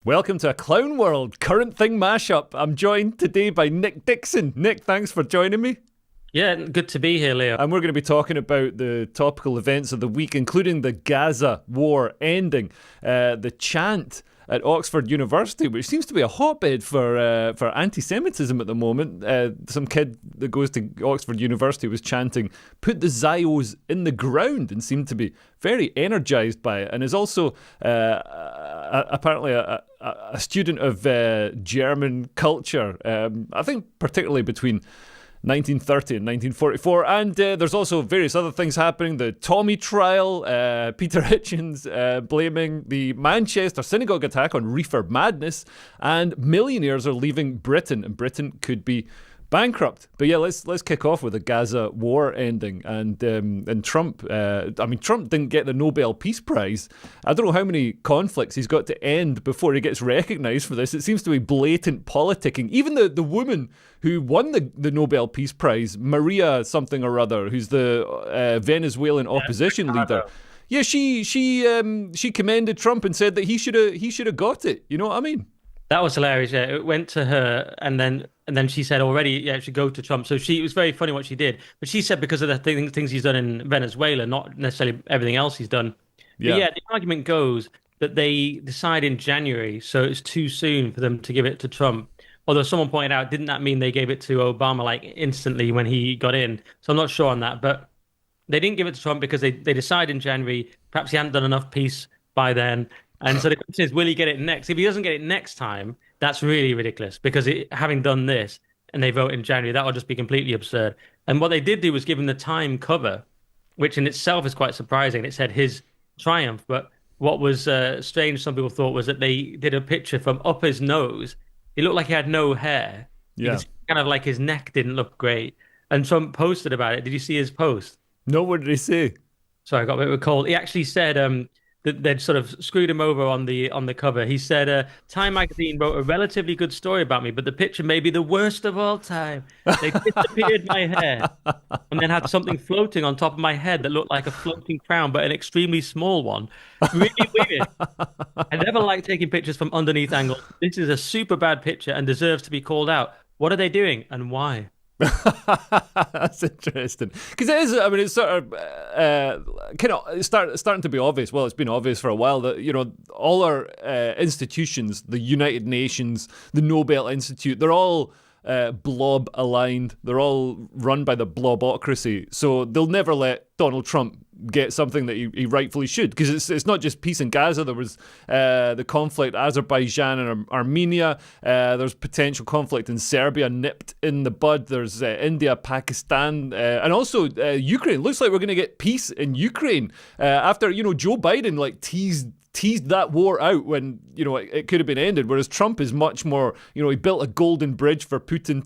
Welcome to a Clown World Current Thing mashup. I'm joined today by Nick Dixon. Nick, thanks for joining me. Yeah, good to be here, Leo. And we're going to be talking about the topical events of the week, including the Gaza war ending, the chant at Oxford University, which seems to be a hotbed for anti-Semitism at the moment. Some kid that goes to Oxford University was chanting, "Put the Zios in the ground," and seemed to be very energised by it, and is also apparently a student of German culture. I think particularly between 1930 and 1944, and there's also various other things happening. The Tommy trial, Peter Hitchens blaming the Manchester synagogue attack on reefer madness, and millionaires are leaving Britain, and Britain could be bankrupt. But yeah, let's kick off with the Gaza war ending and Trump. Trump didn't get the Nobel Peace Prize. I don't know how many conflicts he's got to end before he gets recognised for this. It seems to be blatant politicking. Even the woman who won the Nobel Peace Prize, Maria something or other, who's the Venezuelan opposition leader. Yeah, she commended Trump and said that he should have got it. You know what I mean? That was hilarious. Yeah, it went to her, and then she said already, yeah, it should go to Trump. So it was very funny what she did. But she said because of the things he's done in Venezuela, not necessarily everything else he's done. Yeah. But yeah, the argument goes that they decide in January, so it's too soon for them to give it to Trump. Although someone pointed out, didn't that mean they gave it to Obama like instantly when he got in? So I'm not sure on that, but they didn't give it to Trump because they decide in January. Perhaps he hadn't done enough peace by then. And so the question is, will he get it next? If he doesn't get it next time, that's really ridiculous because having done this and they vote in January, that would just be completely absurd. And what they did do was give him the Time cover, which in itself is quite surprising. It said his triumph. But what was strange, some people thought, was that they did a picture from up his nose. It looked like he had no hair. Yeah. Kind of like his neck didn't look great. And Trump posted about it. Did you see his post? No, what did he say? Sorry, I got a bit of a cold. He actually said that they'd sort of screwed him over on the cover. He said, Time magazine wrote a relatively good story about me, but the picture may be the worst of all time. They disappeared my hair and then had something floating on top of my head that looked like a floating crown, but an extremely small one. Really weird. I never like taking pictures from underneath angles. This is a super bad picture and deserves to be called out. What are they doing and why? That's interesting because it is. I mean, it's sort of starting to be obvious. Well, it's been obvious for a while that all our institutions, the United Nations, the Nobel Institute, they're all blob aligned. They're all run by the blobocracy. So they'll never let Donald Trump get something that he rightfully should, because it's not just peace in Gaza. There was the conflict Azerbaijan and Armenia. There's potential conflict in Serbia nipped in the bud. There's India, Pakistan, and also Ukraine. Looks like we're going to get peace in Ukraine after Joe Biden teased that war out when it could have been ended, whereas Trump is much more, he built a golden bridge for Putin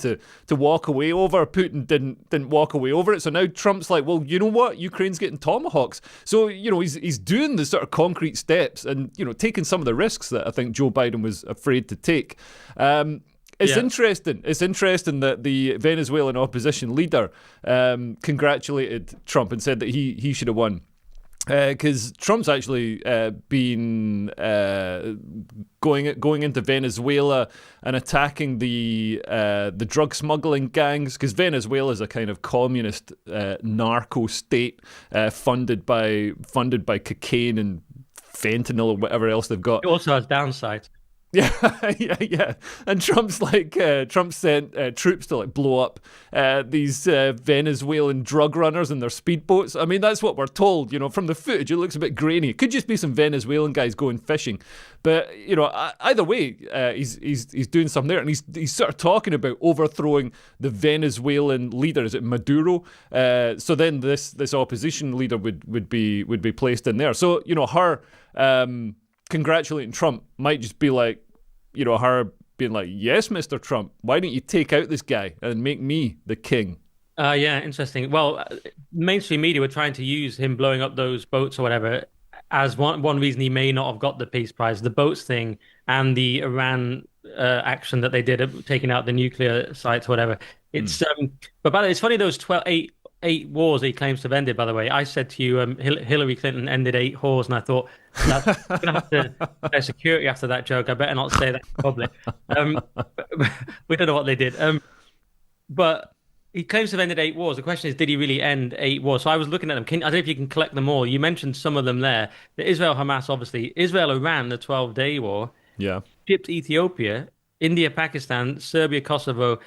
to walk away over. Putin didn't walk away over it, so now Trump's like, well, you know what, Ukraine's getting tomahawks. So he's doing the sort of concrete steps and taking some of the risks that I think Joe Biden was afraid to take. It's interesting. It's interesting that the Venezuelan opposition leader congratulated Trump and said that he should have won. Because Trump's actually been going into Venezuela and attacking the drug smuggling gangs, because Venezuela is a kind of communist narco state funded by cocaine and fentanyl or whatever else they've got. It also has downsides. Yeah. And Trump sent troops to blow up these Venezuelan drug runners and their speedboats. I mean, that's what we're told. From the footage, it looks a bit grainy. It could just be some Venezuelan guys going fishing, but either way, he's doing something there, and he's sort of talking about overthrowing the Venezuelan leader. Is it Maduro? So then this opposition leader would be placed in there. So her congratulating Trump might just be like, her being like, yes, Mr. Trump, why don't you take out this guy and make me the king? Yeah, interesting. Well, mainstream media were trying to use him blowing up those boats or whatever as one reason he may not have got the peace prize, the boats thing and the Iran action that they did of taking out the nuclear sites or whatever. It's but by the way, it's funny those 8 wars he claims to have ended, by the way. I said to you, Hillary Clinton ended 8 wars, and I thought, that's I'm gonna have to declare security after that joke. I better not say that in public. Um, we don't know what they did. But he claims to have ended 8 wars. The question is, did he really end 8 wars? So I was looking at them. I don't know if you can collect them all. You mentioned some of them there. The Israel Hamas, obviously. Israel Iran, the 12-day war. Yeah. Egypt, Ethiopia. India, Pakistan. Serbia, Kosovo.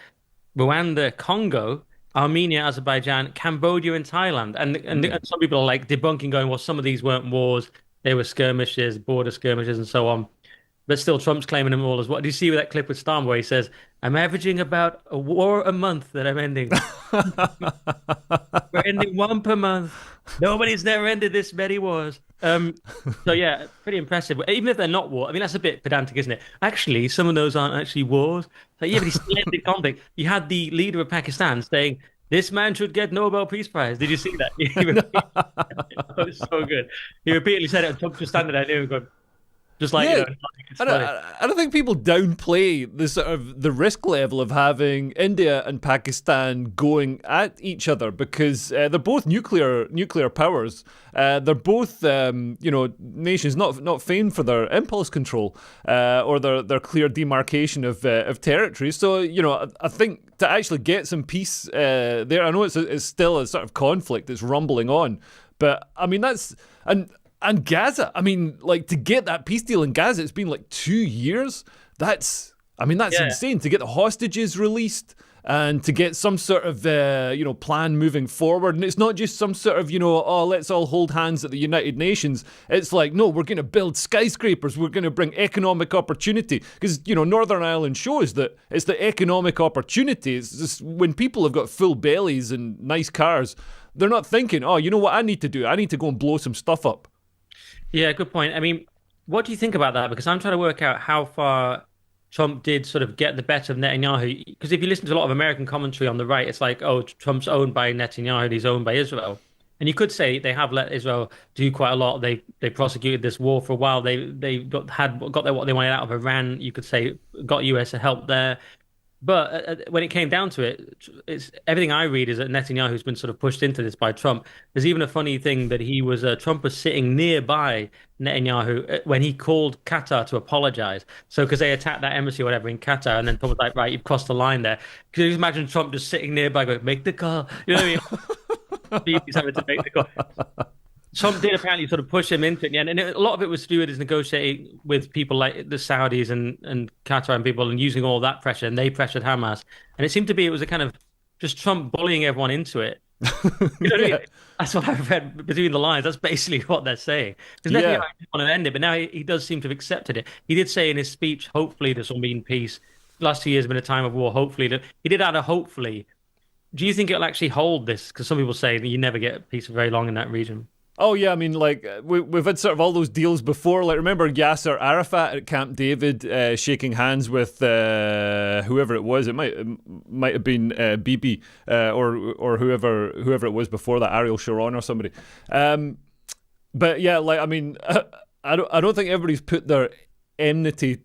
Rwanda, Congo. Armenia, Azerbaijan. Cambodia, and Thailand. And some people are like debunking, going, well, some of these weren't wars. They were skirmishes, border skirmishes, and so on. But still, Trump's claiming them all as well. Do you see that clip with Starmer where he says, I'm averaging about a war a month that I'm ending. We're ending one per month. Nobody's never ended this many wars. So yeah, pretty impressive. Even if they're not war, I mean, that's a bit pedantic, isn't it? Actually, some of those aren't actually wars. So yeah, but he's still ended conflict. You had the leader of Pakistan saying, this man should get Nobel Peace Prize. Did you see that? It was so good. He repeatedly said it, and Trump just standing there and going, just like, Yeah, it's funny. I don't think people downplay the sort of the risk level of having India and Pakistan going at each other because they're both nuclear powers. They're both nations not famed for their impulse control or their clear demarcation of territories. So I think to actually get some peace there, I know it's still a sort of conflict that's rumbling on, but I mean And Gaza, I mean, like to get that peace deal in Gaza, it's been like 2 years. That's insane. To get the hostages released and to get some sort of, plan moving forward. And it's not just some sort of, let's all hold hands at the United Nations. It's like, no, we're going to build skyscrapers. We're going to bring economic opportunity. Because, Northern Ireland shows that it's the economic opportunity. It's just when people have got full bellies and nice cars, they're not thinking, oh, you know what I need to do? I need to go and blow some stuff up. Yeah, good point. I mean, what do you think about that? Because I'm trying to work out how far Trump did sort of get the better of Netanyahu. Because if you listen to a lot of American commentary on the right, it's like, oh, Trump's owned by Netanyahu, he's owned by Israel. And you could say they have let Israel do quite a lot. They prosecuted this war for a while. They got what they wanted out of Iran. You could say got US help there. But when it came down to it, it's everything I read is that Netanyahu's been sort of pushed into this by Trump. There's even a funny thing that Trump was sitting nearby Netanyahu when he called Qatar to apologize. So because they attacked that embassy or whatever in Qatar, and then Trump was like, right, you've crossed the line there. Could you imagine Trump just sitting nearby going, make the call? You know what I mean? He's having to make the call. Trump did apparently sort of push him into it, and a lot of it was to do with his negotiating with people like the Saudis and Qatar and people, and using all that pressure, and they pressured Hamas. And it seemed to be it was a kind of just Trump bullying everyone into it. You know what I mean? That's what I've read between the lines. That's basically what they're saying. Because Netanyahu didn't want to end it, but now he does seem to have accepted it. He did say in his speech, hopefully this will mean peace. The last 2 years have been a time of war. Hopefully, he did add a hopefully. Do you think it'll actually hold this? Because some people say that you never get peace for very long in that region. Oh yeah, I mean, like we've had sort of all those deals before. Like remember Yasser Arafat at Camp David shaking hands with whoever it was. It might have been Bibi or whoever it was before that, Ariel Sharon or somebody. But yeah, like I mean, I don't think everybody's put their enmity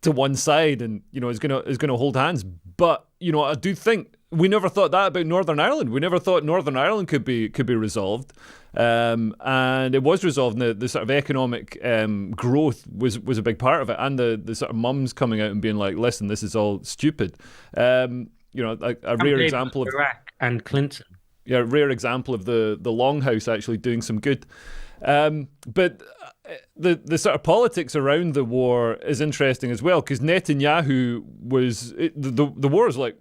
to one side and is gonna hold hands. But I do think we never thought that about Northern Ireland. We never thought Northern Ireland could be resolved. And it was resolved, and the sort of economic growth was a big part of it, and the sort of mums coming out and being like, listen, this is all stupid. A rare example of Iraq and Clinton. Yeah, a rare example of the Longhouse actually doing some good. But the sort of politics around the war is interesting as well, because Netanyahu the war is like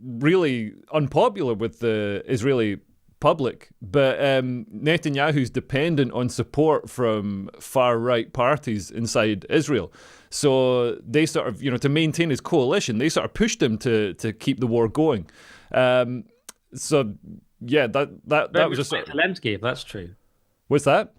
really unpopular with the Israeli public, but Netanyahu's dependent on support from far-right parties inside Israel. So they sort of, to maintain his coalition, they sort of pushed him to keep the war going. So yeah, that was just Zelensky, if that's true. What's that?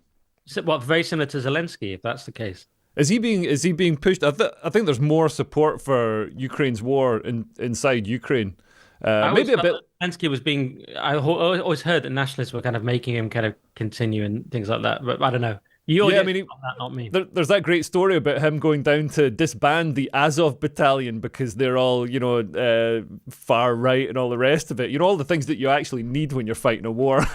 Very similar to Zelensky, if that's the case. Is he being pushed? I think there's more support for Ukraine's war inside Ukraine. Maybe a bit. Zelensky was being. I always heard that nationalists were kind of making him kind of continue and things like that. But I don't know. You're Yeah, I the mean, expert on that, not me. there's that great story about him going down to disband the Azov battalion because they're all, far right and all the rest of it. You know, all the things that you actually need when you're fighting a war.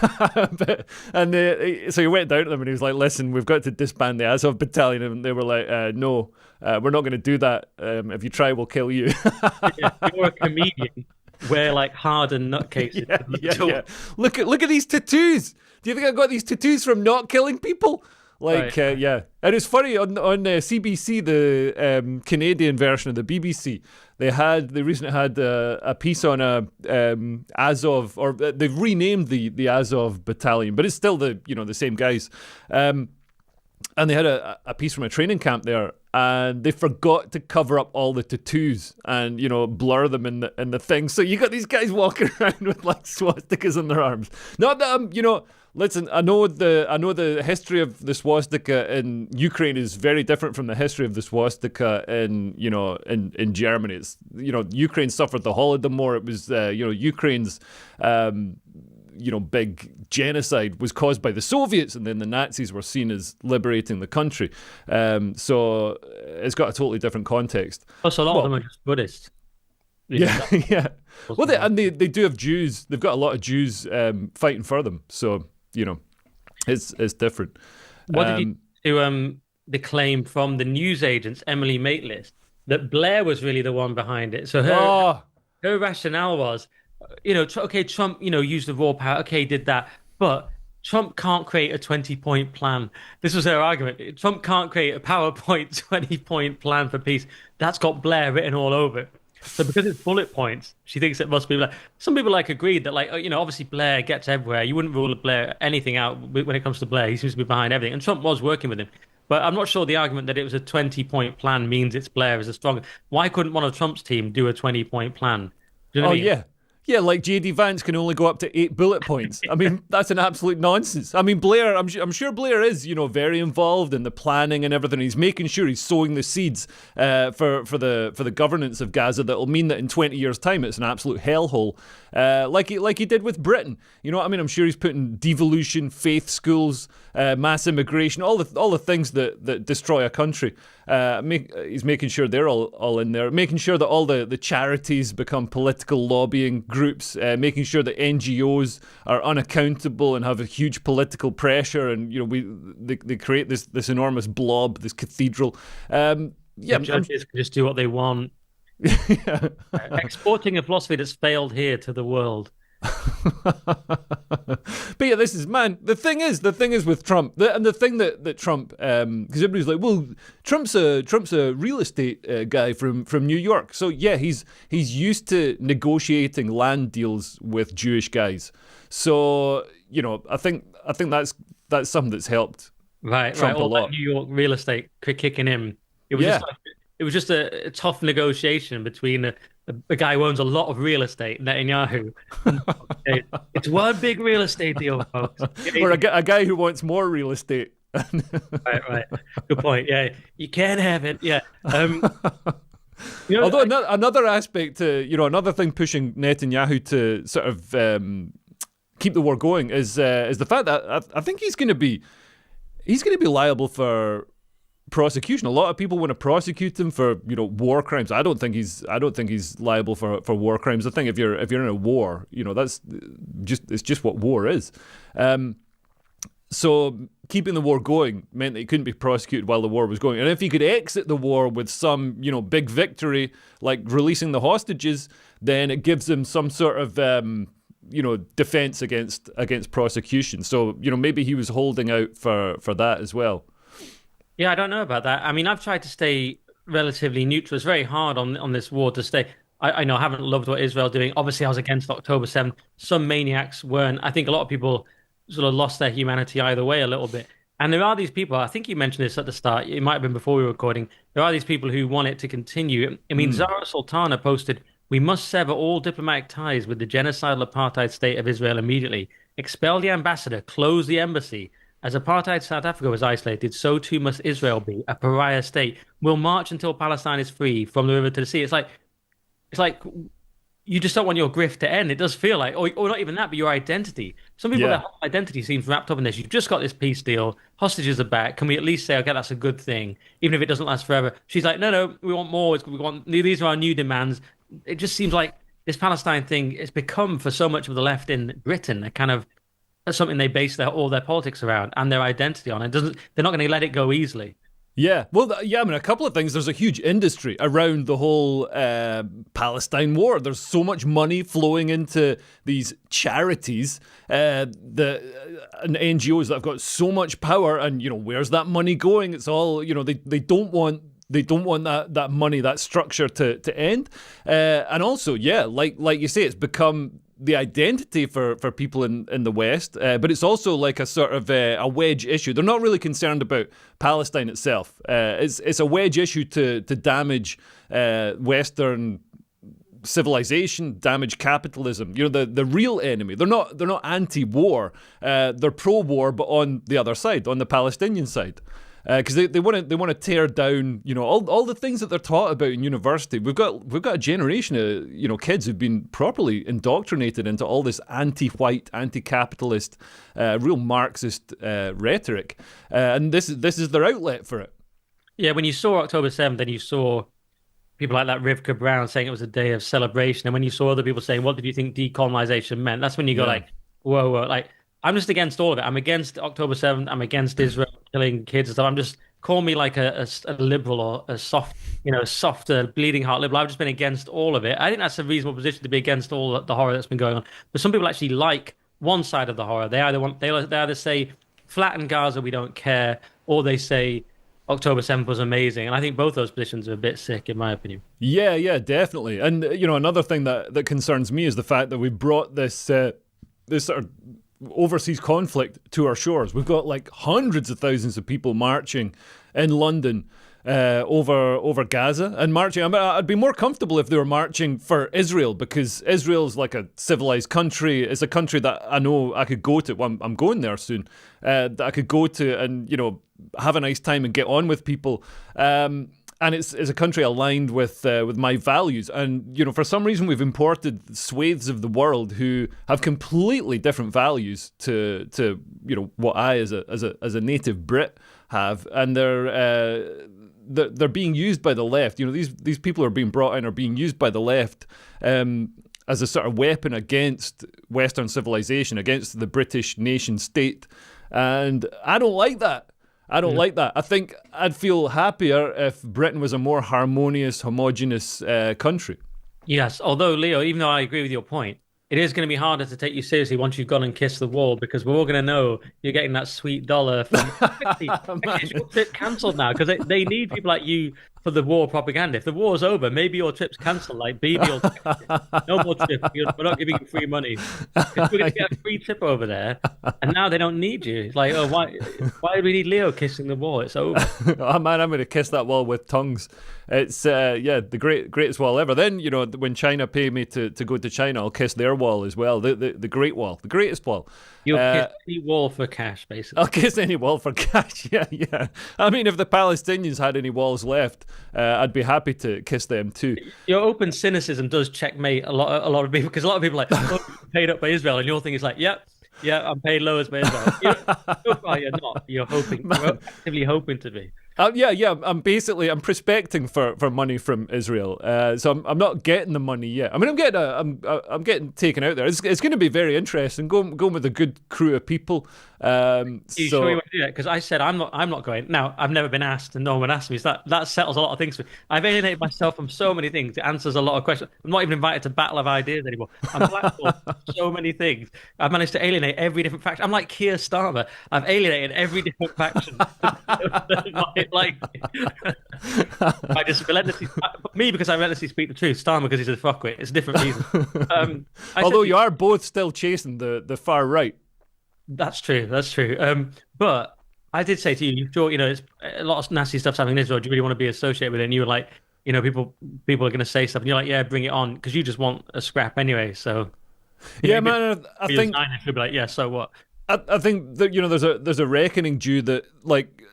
So he went down to them and he was like, listen, we've got to disband the Azov battalion. And they were like, no, we're not going to do that. If you try, we'll kill you. Yeah, you're a comedian. We're like hardened nutcases. Yeah. Look at these tattoos. Do you think I got these tattoos from not killing people? Like, Right. yeah. And it's funny, on CBC, the Canadian version of the BBC, they recently had a piece on Azov, or they've renamed the Azov battalion, but it's still the same guys. And they had a piece from a training camp there, and they forgot to cover up all the tattoos and blur them in the thing. So you got these guys walking around with like swastikas on their arms. Not that listen, I know the history of the swastika in Ukraine is very different from the history of the swastika in Germany. It's Ukraine suffered the Holodomor. It was Ukraine's big genocide was caused by the Soviets, and then the Nazis were seen as liberating the country. So it's got a totally different context. Also, a lot of them are just Buddhists. Yeah, yeah. Well, they do have Jews. They've got a lot of Jews fighting for them. So it's different. What did you do? The claim from the news agents, Emily Maitlis, that Blair was really the one behind it. So her rationale was, okay, Trump, used the raw power. Okay, did that, but Trump can't create a 20-point plan. This was her argument. Trump can't create a PowerPoint 20-point plan for peace. That's got Blair written all over it. So because it's bullet points, she thinks it must be Blair. Some people agreed that obviously Blair gets everywhere. You wouldn't rule Blair anything out when it comes to Blair. He seems to be behind everything, and Trump was working with him. But I'm not sure the argument that it was a 20-point plan means it's Blair is a stronger. Why couldn't one of Trump's team do a 20-point plan? Do you know what I mean? Yeah. Yeah, like J.D. Vance can only go up to 8 bullet points. I mean, that's an absolute nonsense. I mean, Blair, I'm sure Blair is, very involved in the planning and everything. He's making sure he's sowing the seeds for the governance of Gaza that will mean that in 20 years' time it's an absolute hellhole, like he did with Britain. You know what I mean? I'm sure he's putting devolution, faith schools, mass immigration, all the things that destroy a country. He's making sure they're all in there, making sure that all the charities become political lobbying groups, making sure that NGOs are unaccountable and have a huge political pressure, and they create this enormous blob, this cathedral. The judges can just do what they want. Yeah. Exporting a philosophy that's failed here to the world. But yeah, the thing is with Trump, and the thing that Trump, because everybody's like, well, Trump's a real estate guy from New York, so yeah, he's used to negotiating land deals with Jewish guys. So I think that's something that's helped Trump a All lot. that New York real estate kicking in. It was just a tough negotiation between a guy who owns a lot of real estate, Netanyahu. It's one big real estate deal, folks. Or a guy who wants more real estate. Right. Good point. Yeah, you can't have it. Yeah. Although another aspect another thing pushing Netanyahu to sort of keep the war going is the fact that I think he's going to be liable for prosecution. A lot of people want to prosecute him for war crimes. I don't think he's liable for war crimes. I think if you're in a war, that's just what war is. So keeping the war going meant that he couldn't be prosecuted while the war was going. And if he could exit the war with some big victory, like releasing the hostages, then it gives him some sort of defense against prosecution. So maybe he was holding out for that as well. Yeah, I don't know about that. I mean, I've tried to stay relatively neutral. It's very hard on this war to stay. I know I haven't loved what Israel's doing. Obviously, I was against October 7th. Some maniacs weren't. I think a lot of people sort of lost their humanity either way a little bit. And there are these people, I think you mentioned this at the start, it might have been before we were recording, there are these people who want it to continue. I mean, Zara Sultana posted, "We must sever all diplomatic ties with the genocidal apartheid state of Israel immediately. Expel the ambassador, close the embassy. As apartheid South Africa was isolated, so too must Israel be, a pariah state. We'll march until Palestine is free from the river to the sea." It's like, you just don't want your grift to end. It does feel like, or not even that, but your identity. Some people, their Yeah. whole identity seems wrapped up in this. You've just got this peace deal. Hostages are back. Can we at least say, okay, that's a good thing, even if it doesn't last forever? She's like, no, no, we want more. We want these are our new demands. It just seems like this Palestine thing it's become for so much of the left in Britain a kind of something they base all their politics around and their identity on. It doesn't. They're not going to let it go easily. Yeah, well, yeah, I mean, a couple of things. There's a huge industry around the whole Palestine war. There's so much money flowing into these charities, and NGOs that have got so much power. And where's that money going? It's all they don't want. They don't want that money, that structure to end. And also, yeah, like you say, it's become the identity for people in the West, but it's also like a sort of a wedge issue. They're not really concerned about Palestine itself. It's a wedge issue to damage Western civilization, damage capitalism. The real enemy. They're not anti-war. They're pro-war, but on the other side, on the Palestinian side. Because they want to tear down all the things that they're taught about in university. We've got a generation of kids who've been properly indoctrinated into all this anti-white, anti-capitalist, real Marxist rhetoric, and this is their outlet for it. Yeah, when you saw October 7th, then you saw people like that Rivka Brown saying it was a day of celebration, and when you saw other people saying, "What did you think decolonization meant?" That's when you go like, "Whoa, whoa!" Like I'm just against all of it. I'm against October 7th. I'm against Israel killing kids and stuff. I'm just call me like a liberal or a soft, softer, bleeding heart liberal. I've just been against all of it. I think that's a reasonable position to be against all the horror that's been going on. But some people actually like one side of the horror. They either say flatten Gaza, we don't care, or they say October 7th was amazing. And I think both those positions are a bit sick, in my opinion. Yeah, definitely. And another thing that concerns me is the fact that we brought this sort of overseas conflict to our shores. We've got like hundreds of thousands of people marching in London over Gaza and marching. I mean, I'd be more comfortable if they were marching for Israel, because Israel's like a civilized country. It's a country that I know I could go to. Well, I'm going there soon. That I could go to and have a nice time and get on with people. And it's a country aligned with my values. And, for some reason we've imported swathes of the world who have completely different values to what I as a native Brit have. And they're being used by the left. These people who are being brought in are being used by the left as a sort of weapon against Western civilization, against the British nation state. And I don't like that. I don't like that. I think I'd feel happier if Britain was a more harmonious, homogenous country. Yes, although, Leo, even though I agree with your point, it is going to be harder to take you seriously once you've gone and kissed the wall, because we're all going to know you're getting that sweet dollar from your trip cancelled now, because they need people like you for the war propaganda. If the war's over, maybe your trip's cancelled. Like BB will no more trip. We're not giving you free money. We're going to get a free trip over there, and now they don't need you. It's like, oh, why do we need Leo kissing the wall? It's over. Oh man, I'm going to kiss that wall with tongues. It's the greatest wall ever. Then when China pay me to go to China, I'll kiss their wall as well. The great wall, the greatest wall. You'll kiss any wall for cash, basically. I'll kiss any wall for cash. Yeah. I mean, if the Palestinians had any walls left, I'd be happy to kiss them too. Your open cynicism does checkmate a lot of people, because a lot of people are like, oh, you're paid up by Israel, and your thing is like, yep. Yeah, I'm paid low as by Israel. You're not. You're hoping. You're actively hoping to be. Yeah. I'm prospecting for money from Israel. So I'm not getting the money yet. I mean, I'm getting taken out there. It's going to be very interesting. Going with a good crew of people. Are you sure you want to do that? Because I said I'm not going. Now I've never been asked, and no one asked me. So that settles a lot of things for me. I've alienated myself from so many things. It answers a lot of questions. I'm not even invited to Battle of Ideas anymore. I'm blackballed so many things. I've managed to alienate every different faction. I'm like Keir Starmer. I've alienated every different faction. Like I just relentlessly me because I relentlessly speak the truth. Starmer because he's a fuckwit. It's a different reason. Although you are both still chasing the far right. That's true. But I did say to you, you thought, it's a lot of nasty stuff's happening in Israel. Do you really want to be associated with it? And you were like, people are going to say stuff, and you're like, yeah, bring it on, because you just want a scrap anyway. So yeah, man, I think you'll be like, yeah, so what? I think that there's a reckoning due that, like,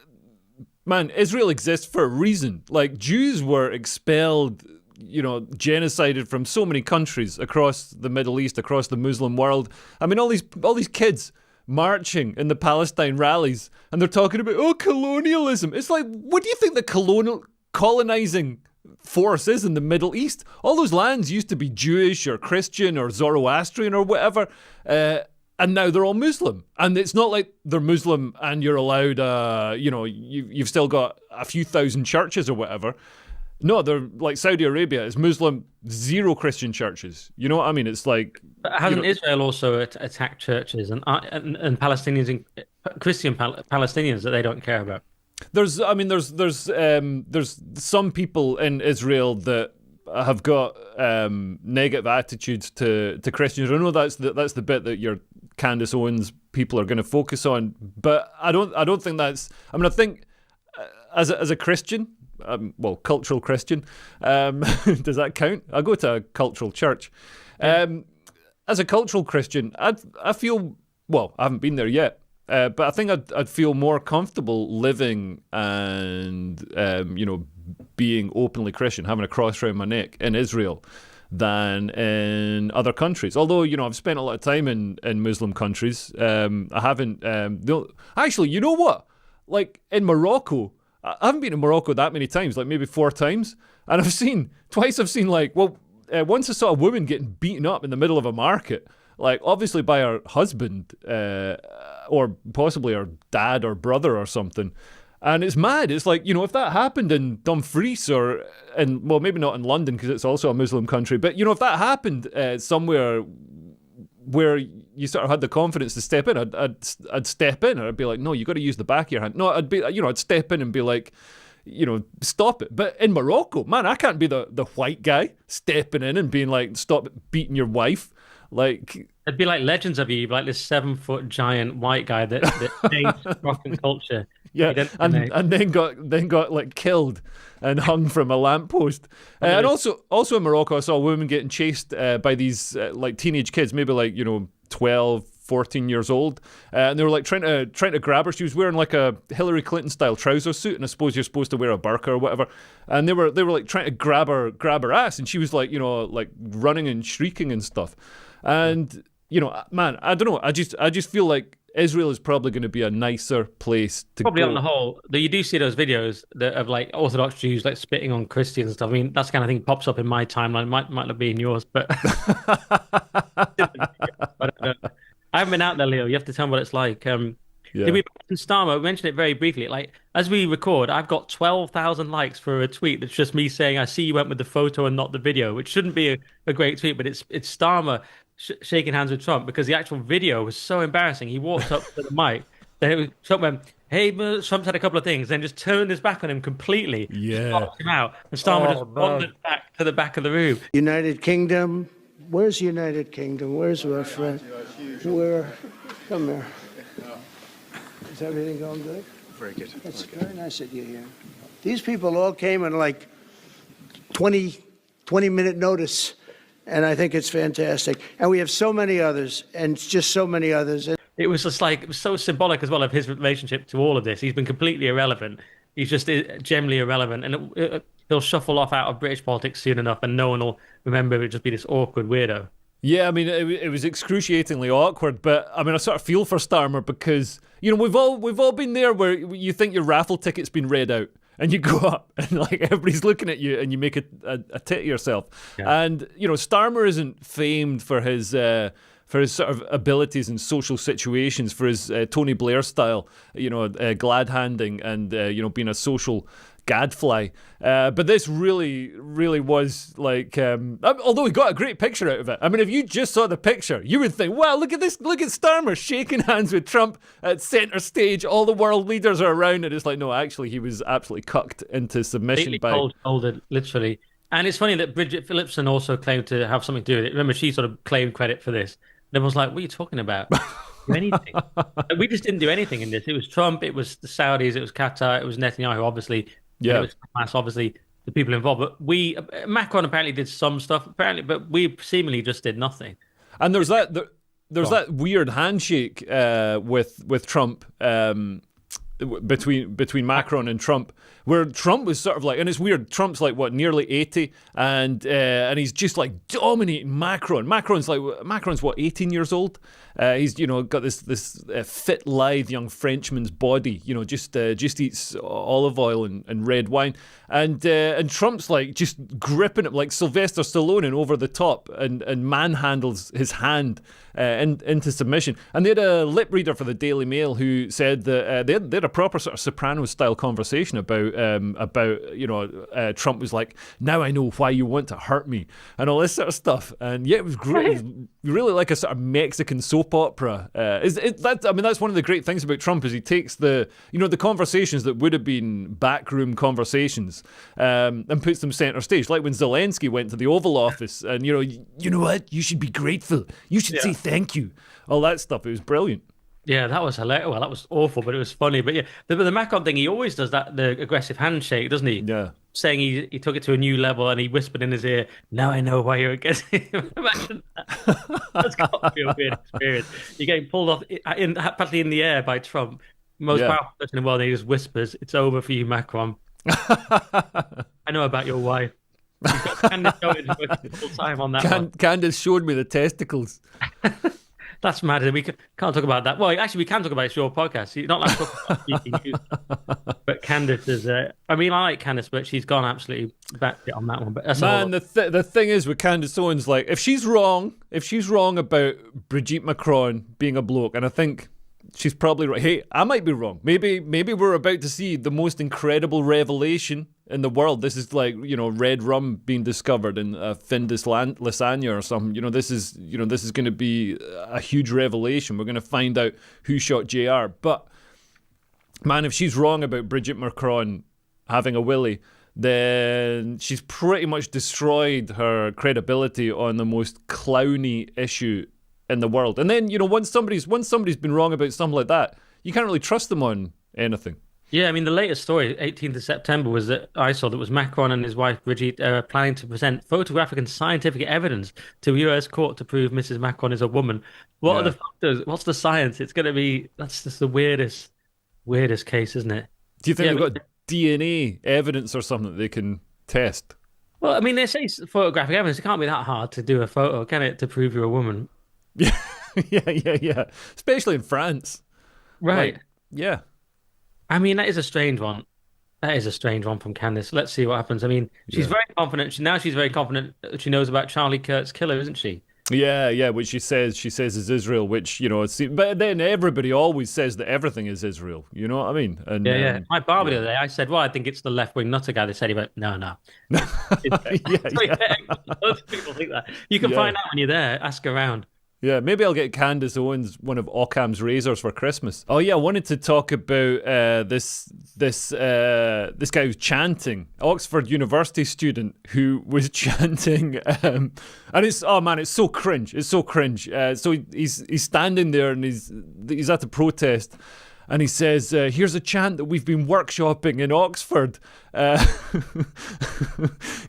man, Israel exists for a reason. Like, Jews were expelled genocided from so many countries across the Middle East, across the Muslim world. I mean, all these kids marching in the Palestine rallies, and they're talking about colonialism. It's like, what do you think the colonizing force is in the Middle East? All those lands used to be Jewish or Christian or Zoroastrian or whatever, and now they're all Muslim. And it's not like they're Muslim and you're allowed, you've still got a few thousand churches or whatever. No, they're like Saudi Arabia is Muslim, 0 Christian churches. You know what I mean? It's like, but hasn't Israel also attacked churches and Palestinians and Christian Palestinians that they don't care about? There's some people in Israel that have got negative attitudes to Christians. I know that's the bit that your Candace Owens people are going to focus on, but I don't think that's. I mean, I think as a Christian. Cultural Christian. Does that count? I go to a cultural church. As a cultural Christian, I feel, I haven't been there yet, but I think I'd feel more comfortable living and, being openly Christian, having a cross around my neck in Israel than in other countries. Although, I've spent a lot of time in Muslim countries. I haven't... actually, you know what? Like, in Morocco... I haven't been to Morocco that many times, like maybe 4 times. And I've seen once I saw a woman getting beaten up in the middle of a market, like obviously by her husband or possibly her dad or brother or something. And it's mad. It's like, if that happened in Dumfries or maybe not in London because it's also a Muslim country, but, if that happened somewhere where you sort of had the confidence to step in, I'd step in, and I'd be like, no, you got to use the back of your hand. No, I'd step in and be like, stop it. But in Morocco, man, I can't be the white guy stepping in and being like, stop beating your wife. Like, it'd be like Legends of you, like this 7-foot giant white guy that changed Moroccan culture. Yeah, and then got like killed and hung from a lamppost. And also in Morocco, I saw a woman getting chased by these like teenage kids, maybe like 12, 14 years old, and they were like trying to grab her. She was wearing like a Hillary Clinton style trouser suit, and I suppose you're supposed to wear a burqa or whatever. And they were like trying to grab her ass, and she was like like running and shrieking and stuff. And man, I don't know. I just feel like Israel is probably going to be a nicer place to probably go. On the whole, though you do see those videos of like Orthodox Jews like spitting on Christians and stuff. I mean, that's the kind of thing pops up in my timeline. Might not be in yours, but I haven't been out there, Leo. You have to tell me what it's like. Did we mention Starmer? We mentioned it very briefly. Like, as we record, I've got 12,000 likes for a tweet that's just me saying, I see you went with the photo and not the video, which shouldn't be a great tweet, but it's Starmer shaking hands with Trump because the actual video was so embarrassing. He walked up to the mic, then Trump went, hey, Trump said a couple of things, then just turned his back on him completely. Yeah. Knocked him out. And Starmer just wandered back to the back of the room. United Kingdom. Where's United Kingdom? Where's our friend? Where? Come here. Is everything going good? Very good. It's very nice that you're here. These people all came in like 20-minute notice, and I think it's fantastic. And we have so many others, and just so many others. It was just like, it was so symbolic as well of his relationship to all of this. He's been completely irrelevant. He's just generally irrelevant. And he'll shuffle off out of British politics soon enough, and no one will remember it, just be this awkward weirdo. Yeah, I mean, it was excruciatingly awkward, but I mean, I sort of feel for Starmer because, we've all been there where you think your raffle ticket's been read out and you go up and like everybody's looking at you and you make a tit of yourself. Yeah. And, Starmer isn't famed for his sort of abilities in social situations, for his Tony Blair style, glad handing and, being a social gadfly. But this really, really was like, although he got a great picture out of it. I mean, if you just saw the picture, you would think, wow, look at this. Look at Starmer shaking hands with Trump at center stage. All the world leaders are around. And it's like, no, actually, he was absolutely cucked into submission by... cold-shouldered, literally. And it's funny that Bridget Phillipson also claimed to have something to do with it. Remember, she sort of claimed credit for this. And everyone's like, what are you talking about? Do anything. We just didn't do anything in this. It was Trump, it was the Saudis, it was Qatar, it was Netanyahu, obviously. Yeah. It was Hamas, obviously, the people involved. But Macron apparently did some stuff, but we seemingly just did nothing. And there's that weird handshake with Trump between Macron and Trump, Where Trump was sort of like, and it's weird, Trump's like, what, nearly 80, and he's just like dominating Macron. Macron's what, 18 years old? He's, got this fit, lithe young Frenchman's body, just eats olive oil and red wine. And Trump's like just gripping it like Sylvester Stallone and over the top and manhandles his hand into submission. And they had a lip reader for the Daily Mail who said that they had a proper sort of Sopranos-style conversation about Trump was like, now I know why you want to hurt me, and all this sort of stuff. And yeah, it was great. It was really like a sort of Mexican soap opera. That's one of the great things about Trump is he takes the conversations that would have been backroom conversations and puts them center stage. Like when Zelensky went to the Oval Office and, you know what? You should be grateful. You should say thank you. All that stuff. It was brilliant. Yeah, that was hilarious. Well, that was awful, but it was funny. But yeah, the Macron thing, he always does that, the aggressive handshake, doesn't he? Yeah. Saying he took it to a new level and he whispered in his ear, now I know why you're against him. Imagine that. That's got to be a weird experience. You're getting pulled off practically in the air by Trump. Most powerful person in the world, and he just whispers, it's over for you, Macron. I know about your wife. You've got Candace going full time on that one. Candace showed me the testicles. That's mad. We can't talk about that. Well, actually, we can talk about it. It's your podcast. You're not allowed to talk about speaking news. But Candace is... I like Candace, but she's gone absolutely back on that one. But that's the thing is with Candace Owens, like, if she's wrong about Brigitte Macron being a bloke, and I think she's probably right. Hey, I might be wrong. Maybe we're about to see the most incredible revelation in the world. This is like, red rum being discovered in Findus lasagna or something. This is going to be a huge revelation. We're going to find out who shot JR. But man, if she's wrong about Brigitte Macron having a willy, then she's pretty much destroyed her credibility on the most clowny issue in the world. And then, once somebody's been wrong about something like that, you can't really trust them on anything. Yeah, I mean, the latest story, 18th of September, was that I saw that was Macron and his wife Brigitte planning to present photographic and scientific evidence to a US court to prove Mrs. Macron is a woman. What are the factors? What's the science? It's going to be, that's just the weirdest case, isn't it? Do you think they've got DNA evidence or something that they can test? Well, I mean, they say photographic evidence. It can't be that hard to do a photo, can it, to prove you're a woman? Yeah, yeah. Especially in France. Right. Yeah. I mean, that is a strange one. That is a strange one from Candace. Let's see what happens. I mean, she's very confident. She's very confident that she knows about Charlie Kirk's killer, isn't she? Yeah, which she says is Israel, which, but then everybody always says that everything is Israel. You know what I mean? And, yeah. My barber the other day, I said, well, I think it's the left-wing nutter guy. They said, he went, no. Most people think that. You can find out when you're there. Ask around. Yeah, maybe I'll get Candace Owens one of Occam's razors for Christmas. Oh yeah, I wanted to talk about this guy who's chanting, Oxford University student who was chanting, and it's so cringe. It's so cringe. So he's standing there and he's at the protest. And he says, here's a chant that we've been workshopping in Oxford.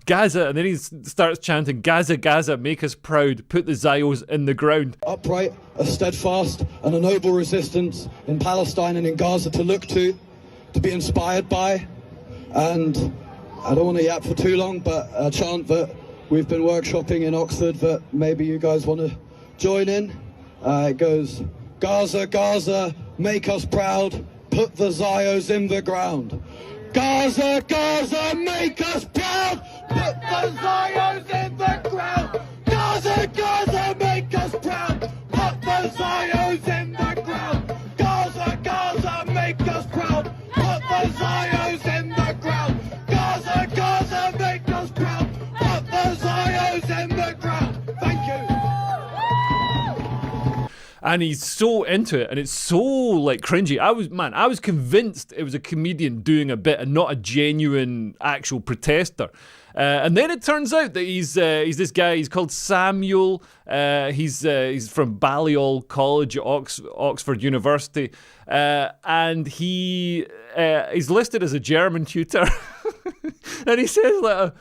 Gaza. And then he starts chanting, Gaza, Gaza, make us proud. Put the Zios in the ground. Upright, a steadfast and a noble resistance in Palestine and in Gaza to look to be inspired by. And I don't want to yap for too long, but a chant that we've been workshopping in Oxford that maybe you guys want to join in. It goes, Gaza, Gaza, make us proud, put the Zios in the ground. Gaza, Gaza, make us proud, put the Zios in the ground. Gaza, Gaza, make us proud, put the Zios in the ground. Gaza, Gaza, make us proud, put the Zios in the ground. Gaza, Gaza, make us proud, put the Zios in the ground. Thank you. And he's so into it, and it's so like cringy. I was convinced it was a comedian doing a bit and not a genuine actual protester. And then it turns out that he's this guy. He's called Samuel. He's from Balliol College at Oxford University, and he's listed as a German tutor. And he says like,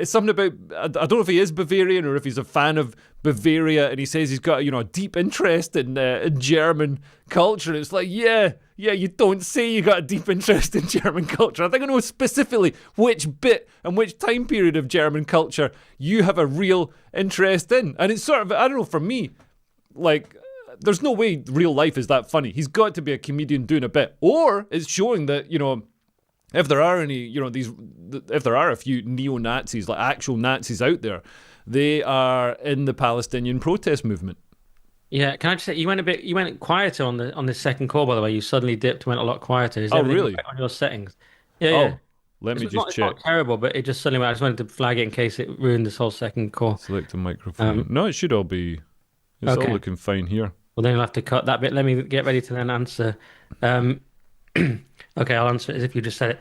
something about, I don't know if he is Bavarian or if he's a fan of Bavaria, and he says he's got, a deep interest in German culture. And it's like, yeah, you don't say you got a deep interest in German culture. I think I know specifically which bit and which time period of German culture you have a real interest in. And it's sort of, I don't know, for me, like, there's no way real life is that funny. He's got to be a comedian doing a bit. Or it's showing that, if there are any, if there are a few neo-Nazis, like actual Nazis out there, they are in the Palestinian protest movement. Yeah, can I just say, you went quieter on the second call, by the way. You suddenly dipped, went a lot quieter. Is everything really? right on your settings? Yeah. Let me just check. It's not terrible, but it just suddenly went. I just wanted to flag it in case it ruined this whole second call. Select the microphone. No, it should all be. It's all looking fine here. Well, then you'll have to cut that bit. Let me get ready to then answer. Okay, I'll answer it as if you just said it.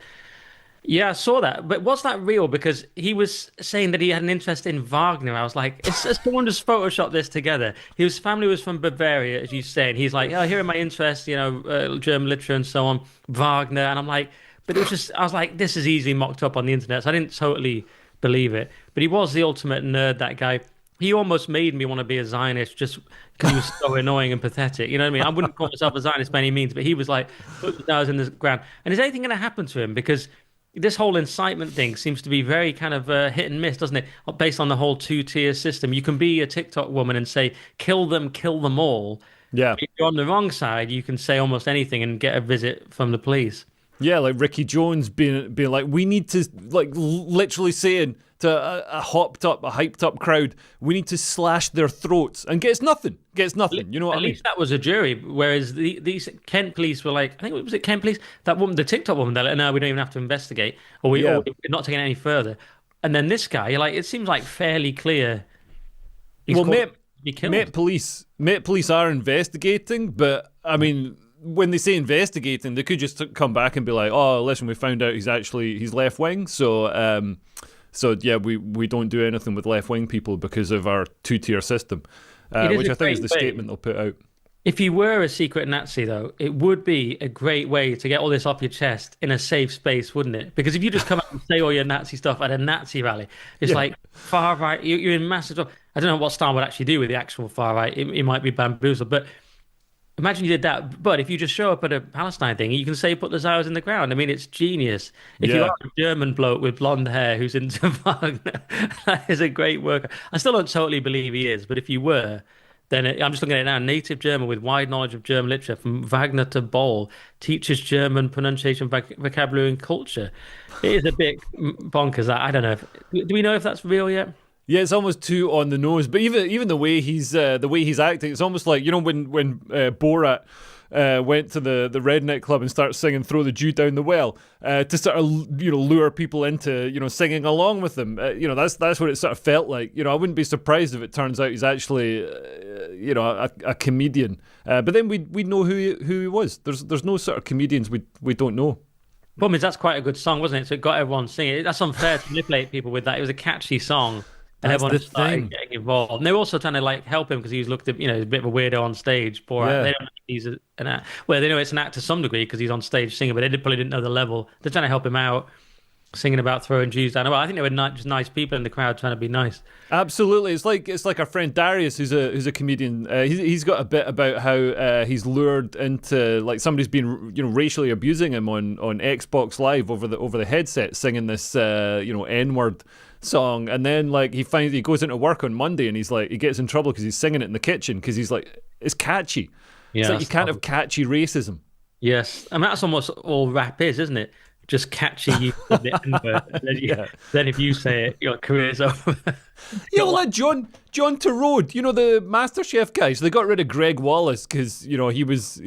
Yeah, I saw that. But was that real? Because he was saying that he had an interest in Wagner. I was like, it's someone just photoshopped this together. His family was from Bavaria, as you say. And he's like, oh, here are my interests, German literature and so on, Wagner. And I'm like, but it was just, I was like, this is easily mocked up on the internet. So I didn't totally believe it. But he was the ultimate nerd, that guy. He almost made me want to be a Zionist just because he was so annoying and pathetic. You know what I mean? I wouldn't call myself a Zionist by any means, but he was like, put the dollars in the ground. And is anything going to happen to him? Because this whole incitement thing seems to be very kind of hit and miss, doesn't it? Based on the whole two-tier system. You can be a TikTok woman and say, kill them all. Yeah. If you're on the wrong side, you can say almost anything and get a visit from the police. Yeah, like Ricky Jones being like, we need to, like, literally saying to a hyped up crowd, we need to slash their throats, and gets nothing. You know what I mean? At least that was a jury, whereas these Kent police were like, I think it was Kent police, that woman, the TikTok woman, they're like, no, we don't even have to investigate, or we're not taking it any further. And then this guy, like, it seems like fairly clear. Met Police are investigating, but I mean, when they say investigating, they could just come back and be like, oh, listen, we found out he's left wing, so yeah, we don't do anything with left wing people because of our two-tier system, which I think is the statement they'll put out. If you were a secret Nazi, though, it would be a great way to get all this off your chest in a safe space, wouldn't it? Because if you just come out and say all your Nazi stuff at a Nazi rally, it's like far right, you're in massive trouble. I don't know what Stan would actually do with the actual far right. It might be bamboozled, but imagine you did that. But if you just show up at a Palestine thing, you can say put the Zayos in the ground. I mean, it's genius. If you are a German bloke with blonde hair who's into Wagner, that is a great worker. I still don't totally believe he is, but if you were, then I'm just looking at it now. Native German with wide knowledge of German literature, from Wagner to Boll, teaches German pronunciation, vocabulary, and culture. It is a bit bonkers. I don't know. Do we know if that's real yet? Yeah, it's almost too on the nose. But even the way he's acting, it's almost like, when Borat went to the redneck club and started singing "Throw the Jew Down the Well" to sort of lure people into singing along with them. That's what it sort of felt like. I wouldn't be surprised if it turns out he's actually a comedian. But then we know who he was. There's no sort of comedians we don't know. Problem is, that's quite a good song, wasn't it? So it got everyone singing. That's unfair to manipulate people with that. It was a catchy song. And everyone started getting involved. And they were also trying to help him because he was looked at, a bit of a weirdo on stage. Poor They don't know he's an act. Well, they know it's an act to some degree because he's on stage singing, but they probably didn't know the level. They're trying to help him out, singing about throwing Jews down. Well, I think they were just nice people in the crowd trying to be nice. Absolutely, it's like our friend Darius, who's a comedian. He's got a bit about how he's lured into, like, somebody's been racially abusing him on Xbox Live over the headset, singing this N-word song, and then he goes into work on Monday and he gets in trouble because he's singing it in the kitchen because he's like, it's catchy. It's like you can't have catchy racism. Yes, and that's almost all rap is, isn't it? Just catchy use of the N-word. Then if you say it, your career's over. Yeah, well, that John Turode, the MasterChef guy. So they got rid of Greg Wallace because he was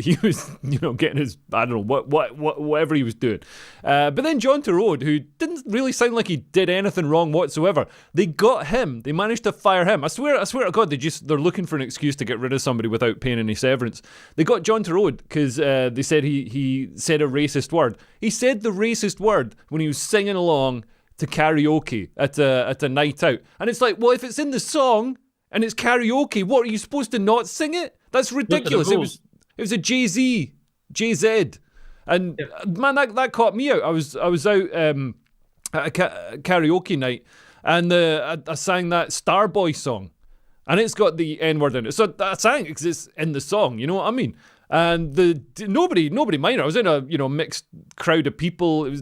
getting his, I don't know whatever he was doing. But then John Turode, who didn't really sound like he did anything wrong whatsoever, they got him. They managed to fire him. I swear to God, they're looking for an excuse to get rid of somebody without paying any severance. They got John Turode because they said he said a racist word. He said the racist word when he was singing along to karaoke at a night out. And it's like, well, if it's in the song and it's karaoke, what, are you supposed to not sing it? That's ridiculous. It was a JZ. And man, that caught me out. I was out at a karaoke night, and I sang that Starboy song, and it's got the N-word in it. So I sang it because it's in the song, you know what I mean? And nobody minded. I was in a mixed crowd of people. It was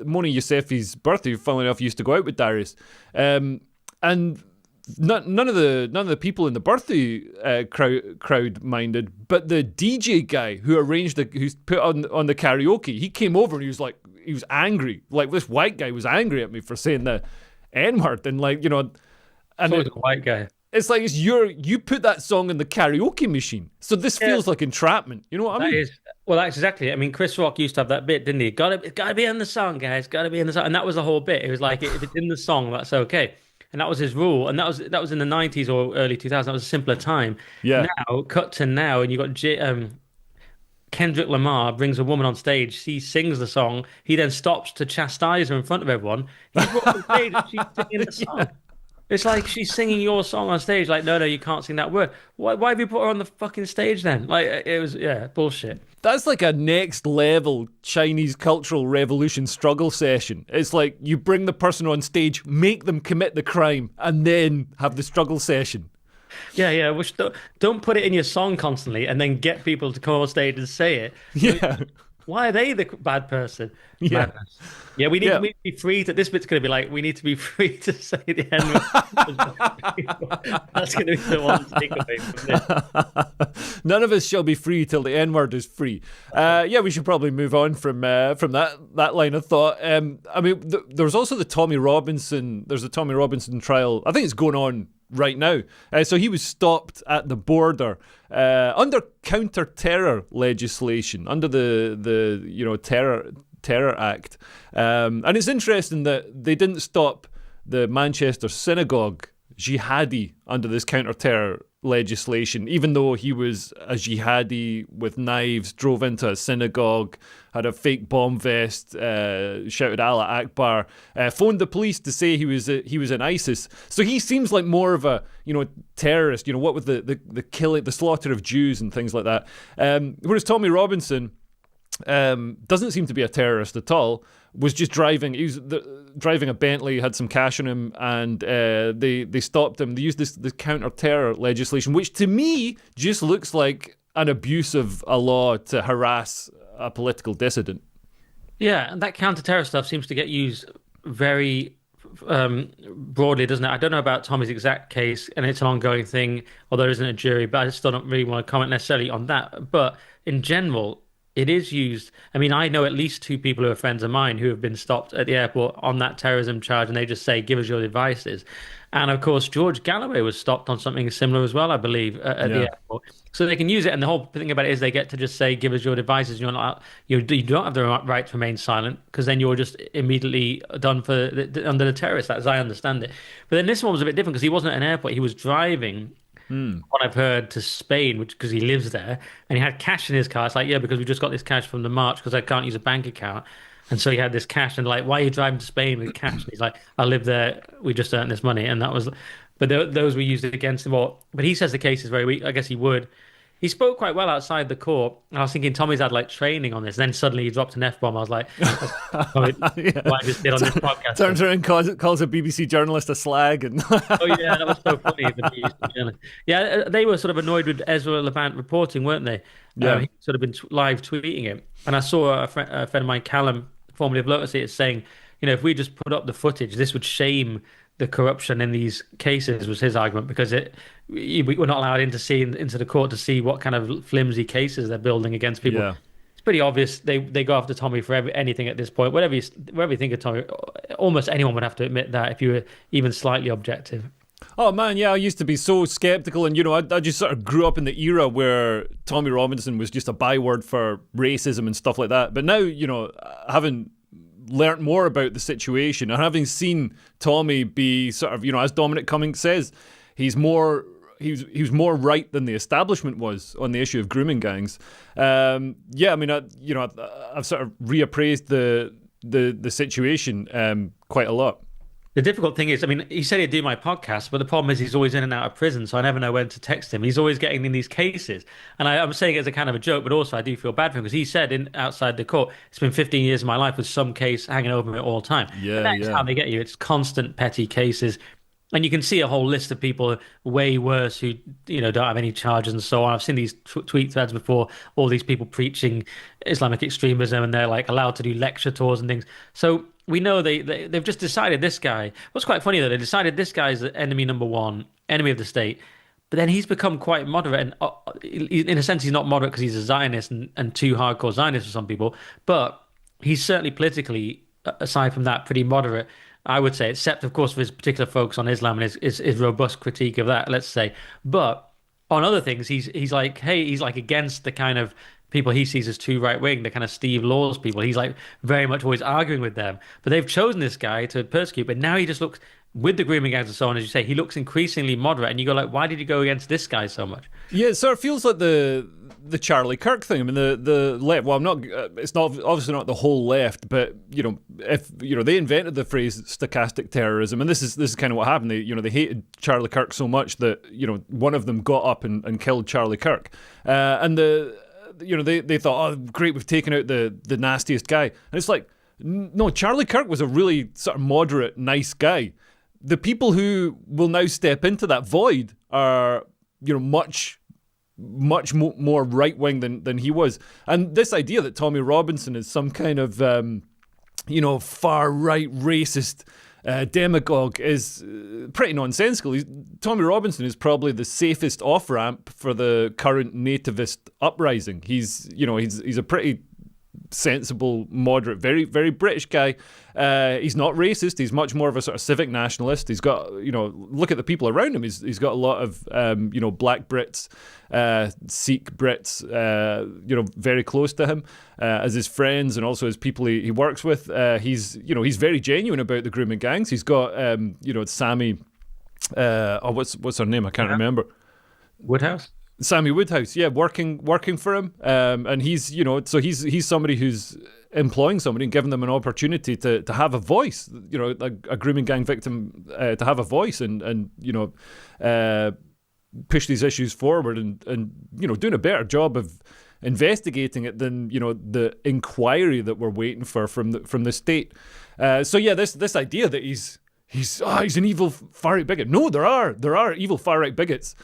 Moni Yousefi's birthday. Funnily enough, used to go out with Darius, and none of the people in the birthday crowd minded. But the DJ guy who arranged who's put on the karaoke, he came over and he was angry. Like, this white guy was angry at me for saying the N-word, and and a white guy. It's like you put that song in the karaoke machine. So this feels like entrapment. You know what I mean? That's exactly it. I mean, Chris Rock used to have that bit, didn't he? It's gotta be in the song, guys. Gotta be in the song. And that was the whole bit. It was like, if it's in the song, that's okay. And that was his rule. And that was in the 90s or early 2000s. That was a simpler time. Yeah. Now, cut to now, and you got Kendrick Lamar brings a woman on stage. She sings the song. He then stops to chastise her in front of everyone. He's brought on stage and she's singing the song. Yeah. It's like, she's singing your song on stage. Like, no, you can't sing that word. Why have you put her on the fucking stage then? Like, it was, bullshit. That's like a next level Chinese cultural revolution struggle session. It's like, you bring the person on stage, make them commit the crime, and then have the struggle session. Yeah. Which don't put it in your song constantly and then get people to come on stage and say it. Yeah. Why are they the bad person? Yeah. Madness. Yeah, we need to be free to. This bit's going to be like, we need to be free to say the N-word. That's going to be the one takeaway from this. None of us shall be free till the N-word is free. We should probably move on from that line of thought. There's also the Tommy Robinson. There's a Tommy Robinson trial. I think it's going on right now. So he was stopped at the border under counter-terror legislation, under the Terror Act. And it's interesting that they didn't stop the Manchester synagogue jihadi under this counter-terror legislation, even though he was a jihadi with knives, drove into a synagogue, had a fake bomb vest, shouted Allah Akbar, phoned the police to say he was in ISIS. So he seems like more of a terrorist. What with the killing, the slaughter of Jews and things like that. Whereas Tommy Robinson doesn't seem to be a terrorist at all. Was just driving. He was driving a Bentley, had some cash on him, and they stopped him. They used this counter-terror legislation, which to me just looks like an abuse of a law to harass a political dissident. Yeah, and that counter-terror stuff seems to get used very broadly, doesn't it? I don't know about Tommy's exact case, and it's an ongoing thing, or there isn't a jury, but I still don't really want to comment necessarily on that. But in general, it is used. I mean, I know at least two people who are friends of mine who have been stopped at the airport on that terrorism charge, and they just say, give us your devices. And of course, George Galloway was stopped on something similar as well, I believe, at the airport. So they can use it. And the whole thing about it is they get to just say, give us your devices. You're not, you don't have the right to remain silent, because then you're just immediately done under the terrorists, as I understand it. But then this one was a bit different because he wasn't at an airport. He was driving, what I've heard, to Spain, because he lives there, and he had cash in his car. It's like, because we just got this cash from the march because I can't use a bank account. And so he had this cash, and like, why are you driving to Spain with cash? And he's like, I live there. We just earned this money. And that was, but those were used against him. But he says the case is very weak. I guess he would. He spoke quite well outside the court. And I was thinking Tommy's had like training on this. And then suddenly he dropped an F-bomb. I was like, what I just did on this podcast. Turns around and calls a BBC journalist a slag. And oh, yeah, that was so funny. Yeah, they were sort of annoyed with Ezra Levant reporting, weren't they? Yeah. He'd sort of been live tweeting it. And I saw a friend of mine, Callum, formerly of Lotus, is saying, if we just put up the footage, this would shame the corruption in these cases, was his argument, because we're not allowed into the court to see what kind of flimsy cases they're building against people. Yeah. It's pretty obvious they go after Tommy for anything at this point. Whatever you think of Tommy, almost anyone would have to admit that if you were even slightly objective. Oh man, yeah, I used to be so skeptical, and I just sort of grew up in the era where Tommy Robinson was just a byword for racism and stuff like that. But now, having learnt more about the situation and having seen Tommy be sort of, as Dominic Cummings says, he was more right than the establishment was on the issue of grooming gangs. I've sort of reappraised the situation quite a lot. The difficult thing is, I mean, he said he'd do my podcast, but the problem is he's always in and out of prison, so I never know when to text him. He's always getting in these cases, and I'm saying it as a kind of a joke, but also I do feel bad for him because he said in outside the court, it's been 15 years of my life with some case hanging over me all the time. Yeah, And that's yeah. how they get you. It's constant petty cases. And you can see a whole list of people way worse who, don't have any charges and so on. I've seen these tweet threads before, all these people preaching Islamic extremism, and they're like allowed to do lecture tours and things. So we know they've just decided this guy. What's quite funny though, they decided this guy's the enemy number one, enemy of the state. But then he's become quite moderate, and in a sense, he's not moderate because he's a Zionist and too hardcore Zionist for some people. But he's certainly politically, aside from that, pretty moderate. I would say, except of course for his particular focus on Islam and his robust critique of that, let's say. But on other things, he's like, hey, he's like against the kind of people he sees as too right wing, the kind of Steve Laws people. He's like very much always arguing with them. But they've chosen this guy to persecute. But now he just looks, with the grooming gangs and so on, as you say, he looks increasingly moderate. And you go like, why did you go against this guy so much? Yeah, it sort of feels like the Charlie Kirk thing. I mean, the left. Well, I'm not. It's not obviously not the whole left, but if they invented the phrase stochastic terrorism, and this is kind of what happened. They hated Charlie Kirk so much that one of them got up and killed Charlie Kirk, and they thought, oh great, we've taken out the nastiest guy, and it's like, no, Charlie Kirk was a really sort of moderate, nice guy. The people who will now step into that void are much more right wing than he was. And this idea that Tommy Robinson is some kind of far right racist demagogue is pretty nonsensical. Tommy Robinson is probably the safest off ramp for the current nativist uprising. He's a pretty sensible, moderate, very, very British guy. He's not racist. He's much more of a sort of civic nationalist. He's got, look at the people around him. He's got a lot of, black Brits, Sikh Brits, very close to him as his friends and also as people he works with. He's very genuine about the grooming gangs. He's got, Sammy. What's her name? I can't remember. Woodhouse. Sammy Woodhouse, yeah, working for him, and he's so he's somebody who's employing somebody and giving them an opportunity to have a voice, a grooming gang victim to have a voice and push these issues forward and doing a better job of investigating it than the inquiry that we're waiting for from the state. So yeah, this idea that he's an evil far right bigot. No, there are evil far right bigots.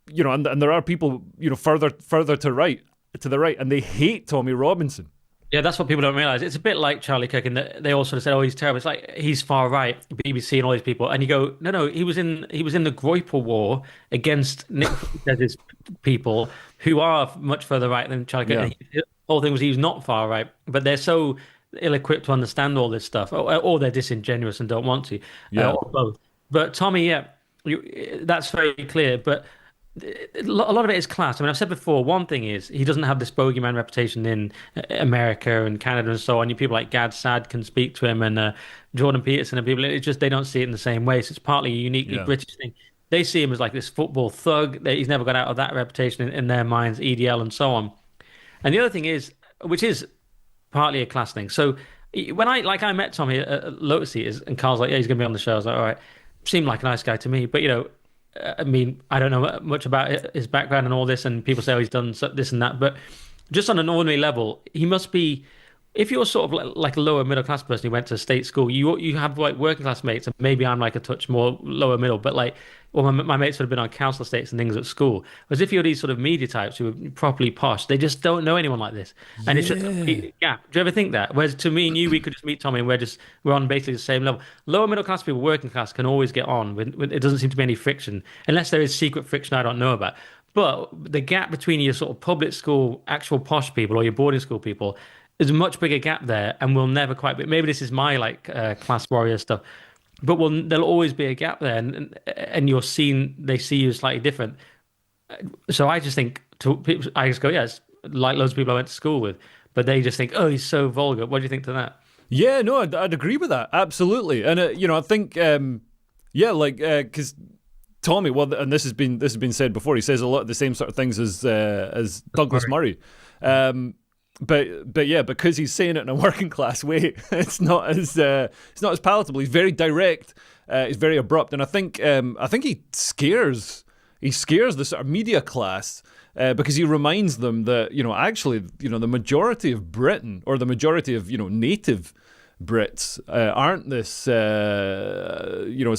And there are people, further to the right, and they hate Tommy Robinson. Yeah, that's what people don't realize. It's a bit like Charlie Kirk, and they all sort of said, "Oh, he's terrible." It's like he's far right, BBC and all these people, and you go, "No, he was in the Groyper War against Nick Fuentes' people, who are much further right than Charlie Kirk." Yeah. The whole thing was he was not far right, but they're so ill-equipped to understand all this stuff, or they're disingenuous and don't want to, or both. But Tommy, yeah, that's very clear, but a lot of it is class. I mean, I've said before, one thing is he doesn't have this bogeyman reputation in America and Canada and so on. People like Gad Saad can speak to him and Jordan Peterson and people. It's just they don't see it in the same way. So it's partly a uniquely British thing. They see him as like this football thug. He's never got out of that reputation in their minds, EDL and so on. And the other thing is, which is partly a class thing. So when I met Tommy at Lotus Eaters and Carl's like, yeah, he's going to be on the show. I was like, all right, seemed like a nice guy to me. But, I mean, I don't know much about his background and all this, and people say, oh, he's done this and that. But just on an ordinary level, he must be, if you're sort of like a lower middle class person who went to state school, you have like working class mates, and maybe I'm like a touch more lower middle, but like, well, my mates would have been on council estates and things at school. Whereas if you're these sort of media types who are properly posh, they just don't know anyone like this. And it's just a gap. Do you ever think that? Whereas to me and you, we could just meet Tommy and we're on basically the same level. Lower middle class people, working class, can always get on. With it doesn't seem to be any friction, unless there is secret friction I don't know about. But the gap between your sort of public school, actual posh people or your boarding school people, there's a much bigger gap there, and we'll never quite be. Maybe this is my like class warrior stuff, but there'll always be a gap there, and they see you slightly different. So I just think I just go, yes, like loads of people I went to school with, but they just think, oh, he's so vulgar. What do you think to that? Yeah, no, I'd agree with that, absolutely. And I think, because Tommy, well, and this has been said before, he says a lot of the same sort of things as Douglas Murray. But yeah, because he's saying it in a working class way, it's not as palatable. He's very direct. He's very abrupt, and I think he scares the sort of media class. Because he reminds them that, actually, the majority of Britain, or the majority of, native Brits aren't this,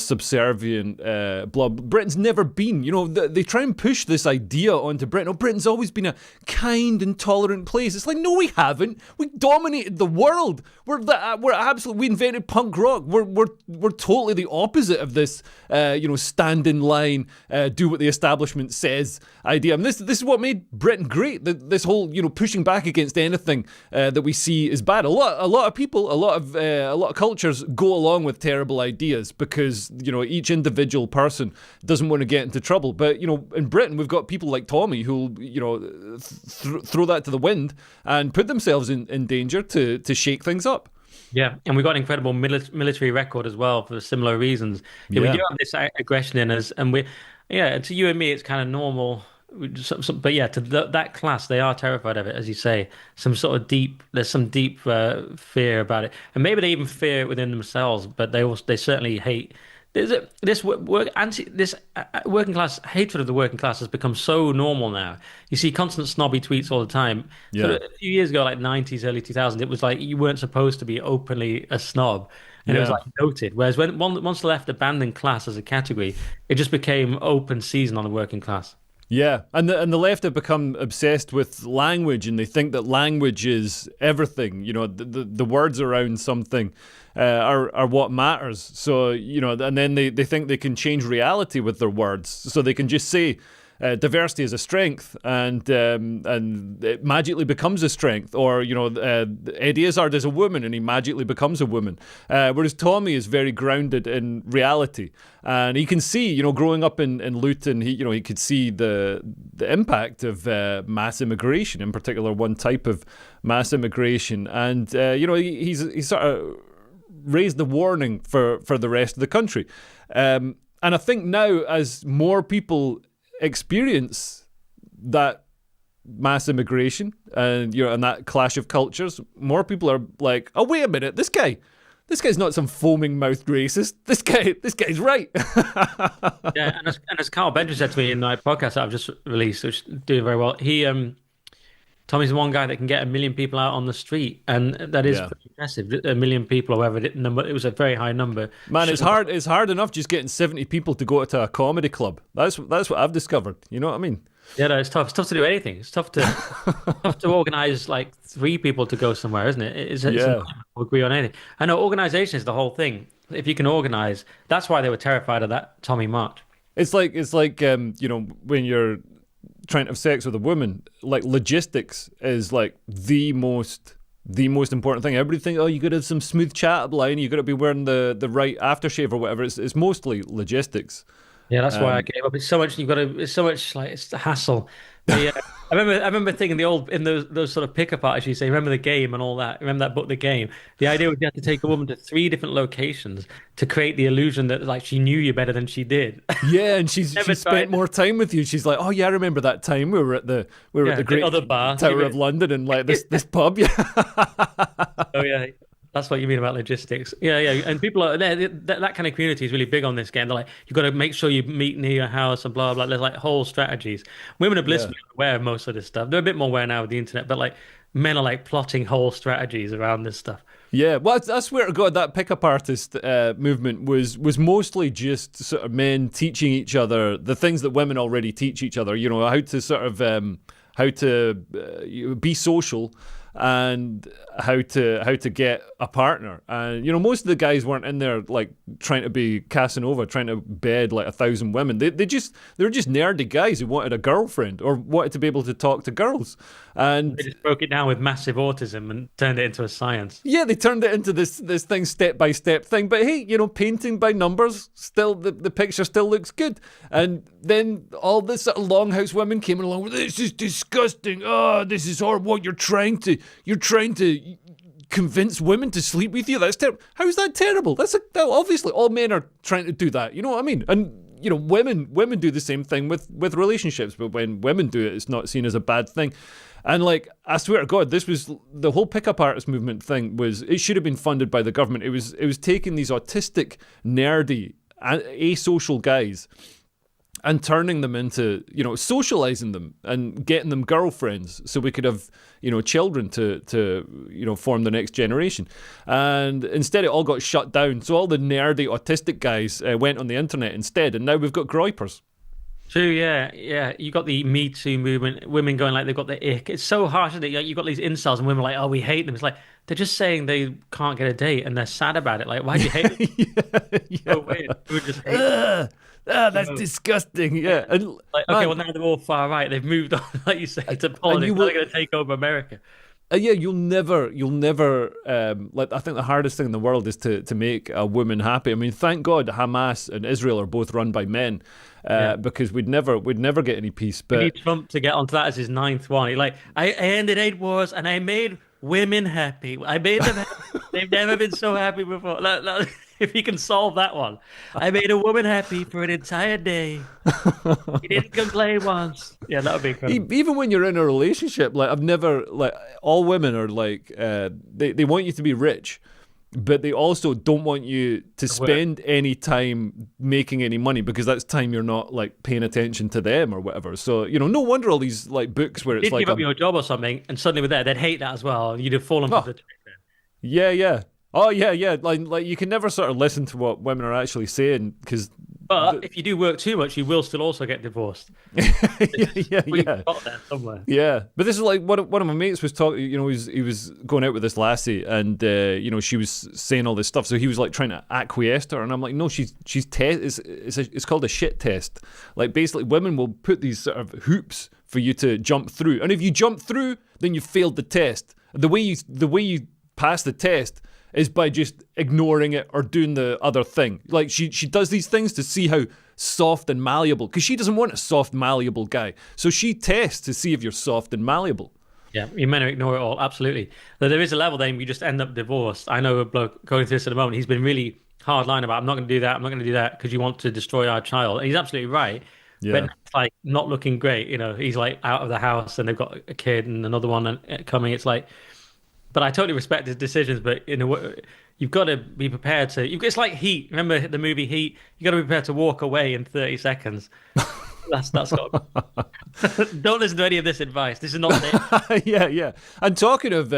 subservient blob. Britain's never been, they try and push this idea onto Britain. Oh, Britain's always been a kind and tolerant place. It's like, no, we haven't. We dominated the world. We're absolutely, we invented punk rock. We're totally the opposite of this, stand in line, do what the establishment says idea. And this is what made Britain great. This whole, pushing back against anything that we see is bad. A lot of people, a lot of cultures go along with terrible ideas because each individual person doesn't want to get into trouble. But in Britain we've got people like Tommy who throw that to the wind and put themselves in danger to shake things up. Yeah, and we've got an incredible military record as well for similar reasons. Yeah, we do have this aggression in us, and to you and me it's kind of normal. But yeah, to that class, they are terrified of it, as you say. There's some deep fear about it, and maybe they even fear it within themselves. But they certainly hate. This working class hatred of the working class has become so normal now. You see constant snobby tweets all the time. Yeah. So a few years ago, like 90s, early 2000s, it was like you weren't supposed to be openly a snob. And it was like noted. Whereas once the left abandoned class as a category, it just became open season on the working class. Yeah, and the left have become obsessed with language, and they think that language is everything. The words around something are what matters. So and then they think they can change reality with their words. So they can just say diversity is a strength, and it magically becomes a strength. Or Eddie Izzard is a woman, and he magically becomes a woman. Whereas Tommy is very grounded in reality, and he can see, growing up in Luton, he could see the impact of mass immigration, in particular one type of mass immigration, and he's sort of raised the warning for the rest of the country. And I think now, as more people experience that mass immigration and and that clash of cultures, more people are like, oh, wait a minute, this guy's not some foaming mouthed racist. This guy's right. Yeah, and as Carl Benjamin said to me in my podcast that I've just released, which is doing very well, Tommy's one guy that can get 1 million people out on the street, and that is pretty impressive. 1 million people, or whatever number, it was a very high number. Man, it's hard enough just getting 70 people to go to a comedy club. That's what I've discovered. You know what I mean? Yeah, no, it's tough. It's tough to do anything. It's tough to organize like 3 people to go somewhere, isn't it? It's impossible to agree on anything. I know organization is the whole thing. If you can organize, that's why they were terrified of that Tommy march. It's like when you're trying to have sex with a woman, like logistics is like the most important thing. Everybody thinks, oh, you got to have some smooth chat up line, you got to be wearing the right aftershave or whatever. It's mostly logistics. Yeah, that's why I gave up. It's so much it's the hassle. I remember thinking in those sort of pickup artists, you say, remember the game and all that. Remember that book, The Game? The idea was you had to take a woman to 3 different locations to create the illusion that like she knew you better than she did. Yeah, and she spent more time with you. She's like, oh yeah, I remember that time we were at the great other bar, Tower of London, and like this pub. Yeah. Oh yeah. That's what you mean about logistics. Yeah. And people are there. That kind of community is really big on this game. They're like, you've got to make sure you meet near your house and blah, blah. There's like whole strategies. Women are blissfully aware of most of this stuff. They're a bit more aware now with the internet, but like men are like plotting whole strategies around this stuff. Yeah, well, I swear to God, that pickup artist movement was mostly just sort of men teaching each other the things that women already teach each other. How to sort of be social, and how to get a partner. And most of the guys weren't in there like trying to be Casanova, trying to bed like 1,000 women. They were just nerdy guys who wanted a girlfriend or wanted to be able to talk to girls. And they just broke it down with massive autism and turned it into a science. Yeah, they turned it into this thing, step by step thing. But hey, painting by numbers, still the picture still looks good. And then all this sort of longhouse women came along with, this is disgusting. Oh, this is horrible. What you're trying to convince women to sleep with you. That's terrible. How is that terrible? Obviously all men are trying to do that. You know what I mean? And women do the same thing with relationships, but when women do it, it's not seen as a bad thing. And like, I swear to God, this was the whole pickup artist movement thing. It should have been funded by the government. It was taking these autistic, nerdy, asocial guys and turning them into, socializing them and getting them girlfriends so we could have, children to form the next generation. And instead it all got shut down. So all the nerdy autistic guys went on the internet instead, and now we've got groypers. True, yeah. You got the Me Too movement, women going like they've got the ick. It's so harsh, isn't it? Like, you've got these incels and women are like, oh, we hate them. It's like, they're just saying they can't get a date and they're sad about it. Like, why do you hate them? So weird. We just hate them. That's disgusting. Yeah. And, like, okay, well, now they're all far right. They've moved on, like you say, to politics. They're going to take over America. Yeah, you'll never. I think the hardest thing in the world is to make a woman happy. I mean, thank God Hamas and Israel are both run by men, because we'd never get any peace. But we need Trump to get onto that as his 9th one. Like, I ended 8 wars and I made women happy. I made them happy. They've never been so happy before. If he can solve that one, I made a woman happy for an entire day. He didn't complain once. Yeah, that would be incredible. Even when you're in a relationship, all women are like, they want you to be rich, but they also don't want you to spend any time making any money, because that's time you're not like paying attention to them or whatever. So, no wonder all these like books where it's like, give up your job or something and suddenly we're there, they'd hate that as well. You'd have fallen for the trick then. Yeah. Oh, yeah. Like you can never sort of listen to what women are actually saying, because. But if you do work too much, you will still also get divorced. yeah. Got there somewhere. Yeah, but this is like one of my mates was talking. He was going out with this lassie, and she was saying all this stuff. So he was like trying to acquiesce to her, and I'm like, no, she's it's called a shit test. Like, basically, women will put these sort of hoops for you to jump through, and if you jump through, then you failed the test. The way you pass the test is by just ignoring it or doing the other thing. Like, she does these things to see how soft and malleable, because she doesn't want a soft, malleable guy. So she tests to see if you're soft and malleable. Yeah, you meant to ignore it all, absolutely. But there is a level then you just end up divorced. I know a bloke going through this at the moment. He's been really hard line about, I'm not going to do that because you want to destroy our child. And he's absolutely right. Yeah. But it's like not looking great. He's like out of the house and they've got a kid and another one coming. It's like, but I totally respect his decisions. But you've got to be prepared to. It's like Heat. Remember the movie Heat? You got to be prepared to walk away in 30 seconds. That's got. Don't listen to any of this advice. This is not it. Yeah. And talking of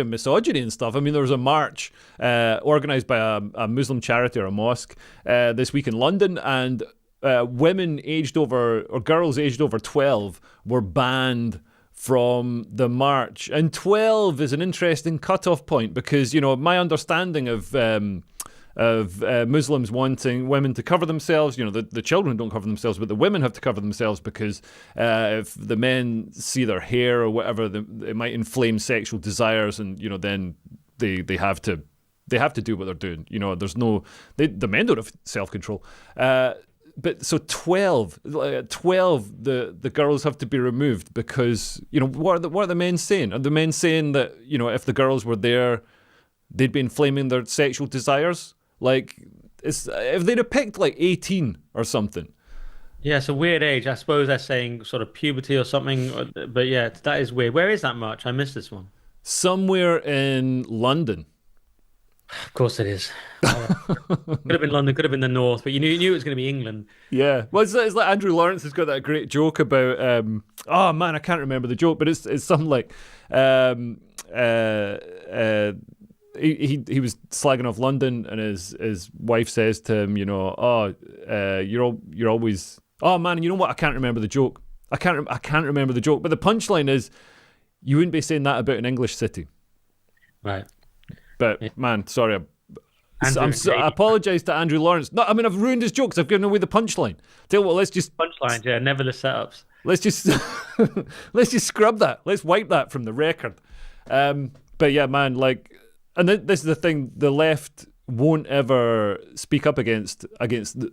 misogyny and stuff, I mean, there was a march organised by a Muslim charity or a mosque this week in London, and women aged over, or girls aged over 12 were banned from the march. And 12 is an interesting cutoff point, because my understanding of Muslims wanting women to cover themselves, the children don't cover themselves, but the women have to cover themselves, because if the men see their hair or whatever, it might inflame sexual desires, and then they have to do what they're doing. The men don't have self-control. But so 12, the girls have to be removed, because what are the men saying? Are the men saying that if the girls were there, they'd be inflaming their sexual desires? Like, if they'd have picked like 18 or something. Yeah, it's a weird age. I suppose they're saying sort of puberty or something. But yeah, that is weird. Where is that march? I missed this one. Somewhere in London. Of course it is. Could have been London, could have been the north, but you knew it was going to be England. Yeah. Well, it's like Andrew Lawrence has got that great joke about, oh man, I can't remember the joke, but it's something like, he was slagging off London, and his wife says to him, you're always, oh man, you know what? I can't remember the joke. I can't remember the joke. But the punchline is, you wouldn't be saying that about an English city. Right. But man, sorry, I apologise to Andrew Lawrence. No, I mean, I've ruined his jokes. I've given away the punchline. Tell you what, let's just punchlines. Yeah, never the setups. Let's just scrub that. Let's wipe that from the record. But yeah, man, like, and this is the thing: the left won't ever speak up against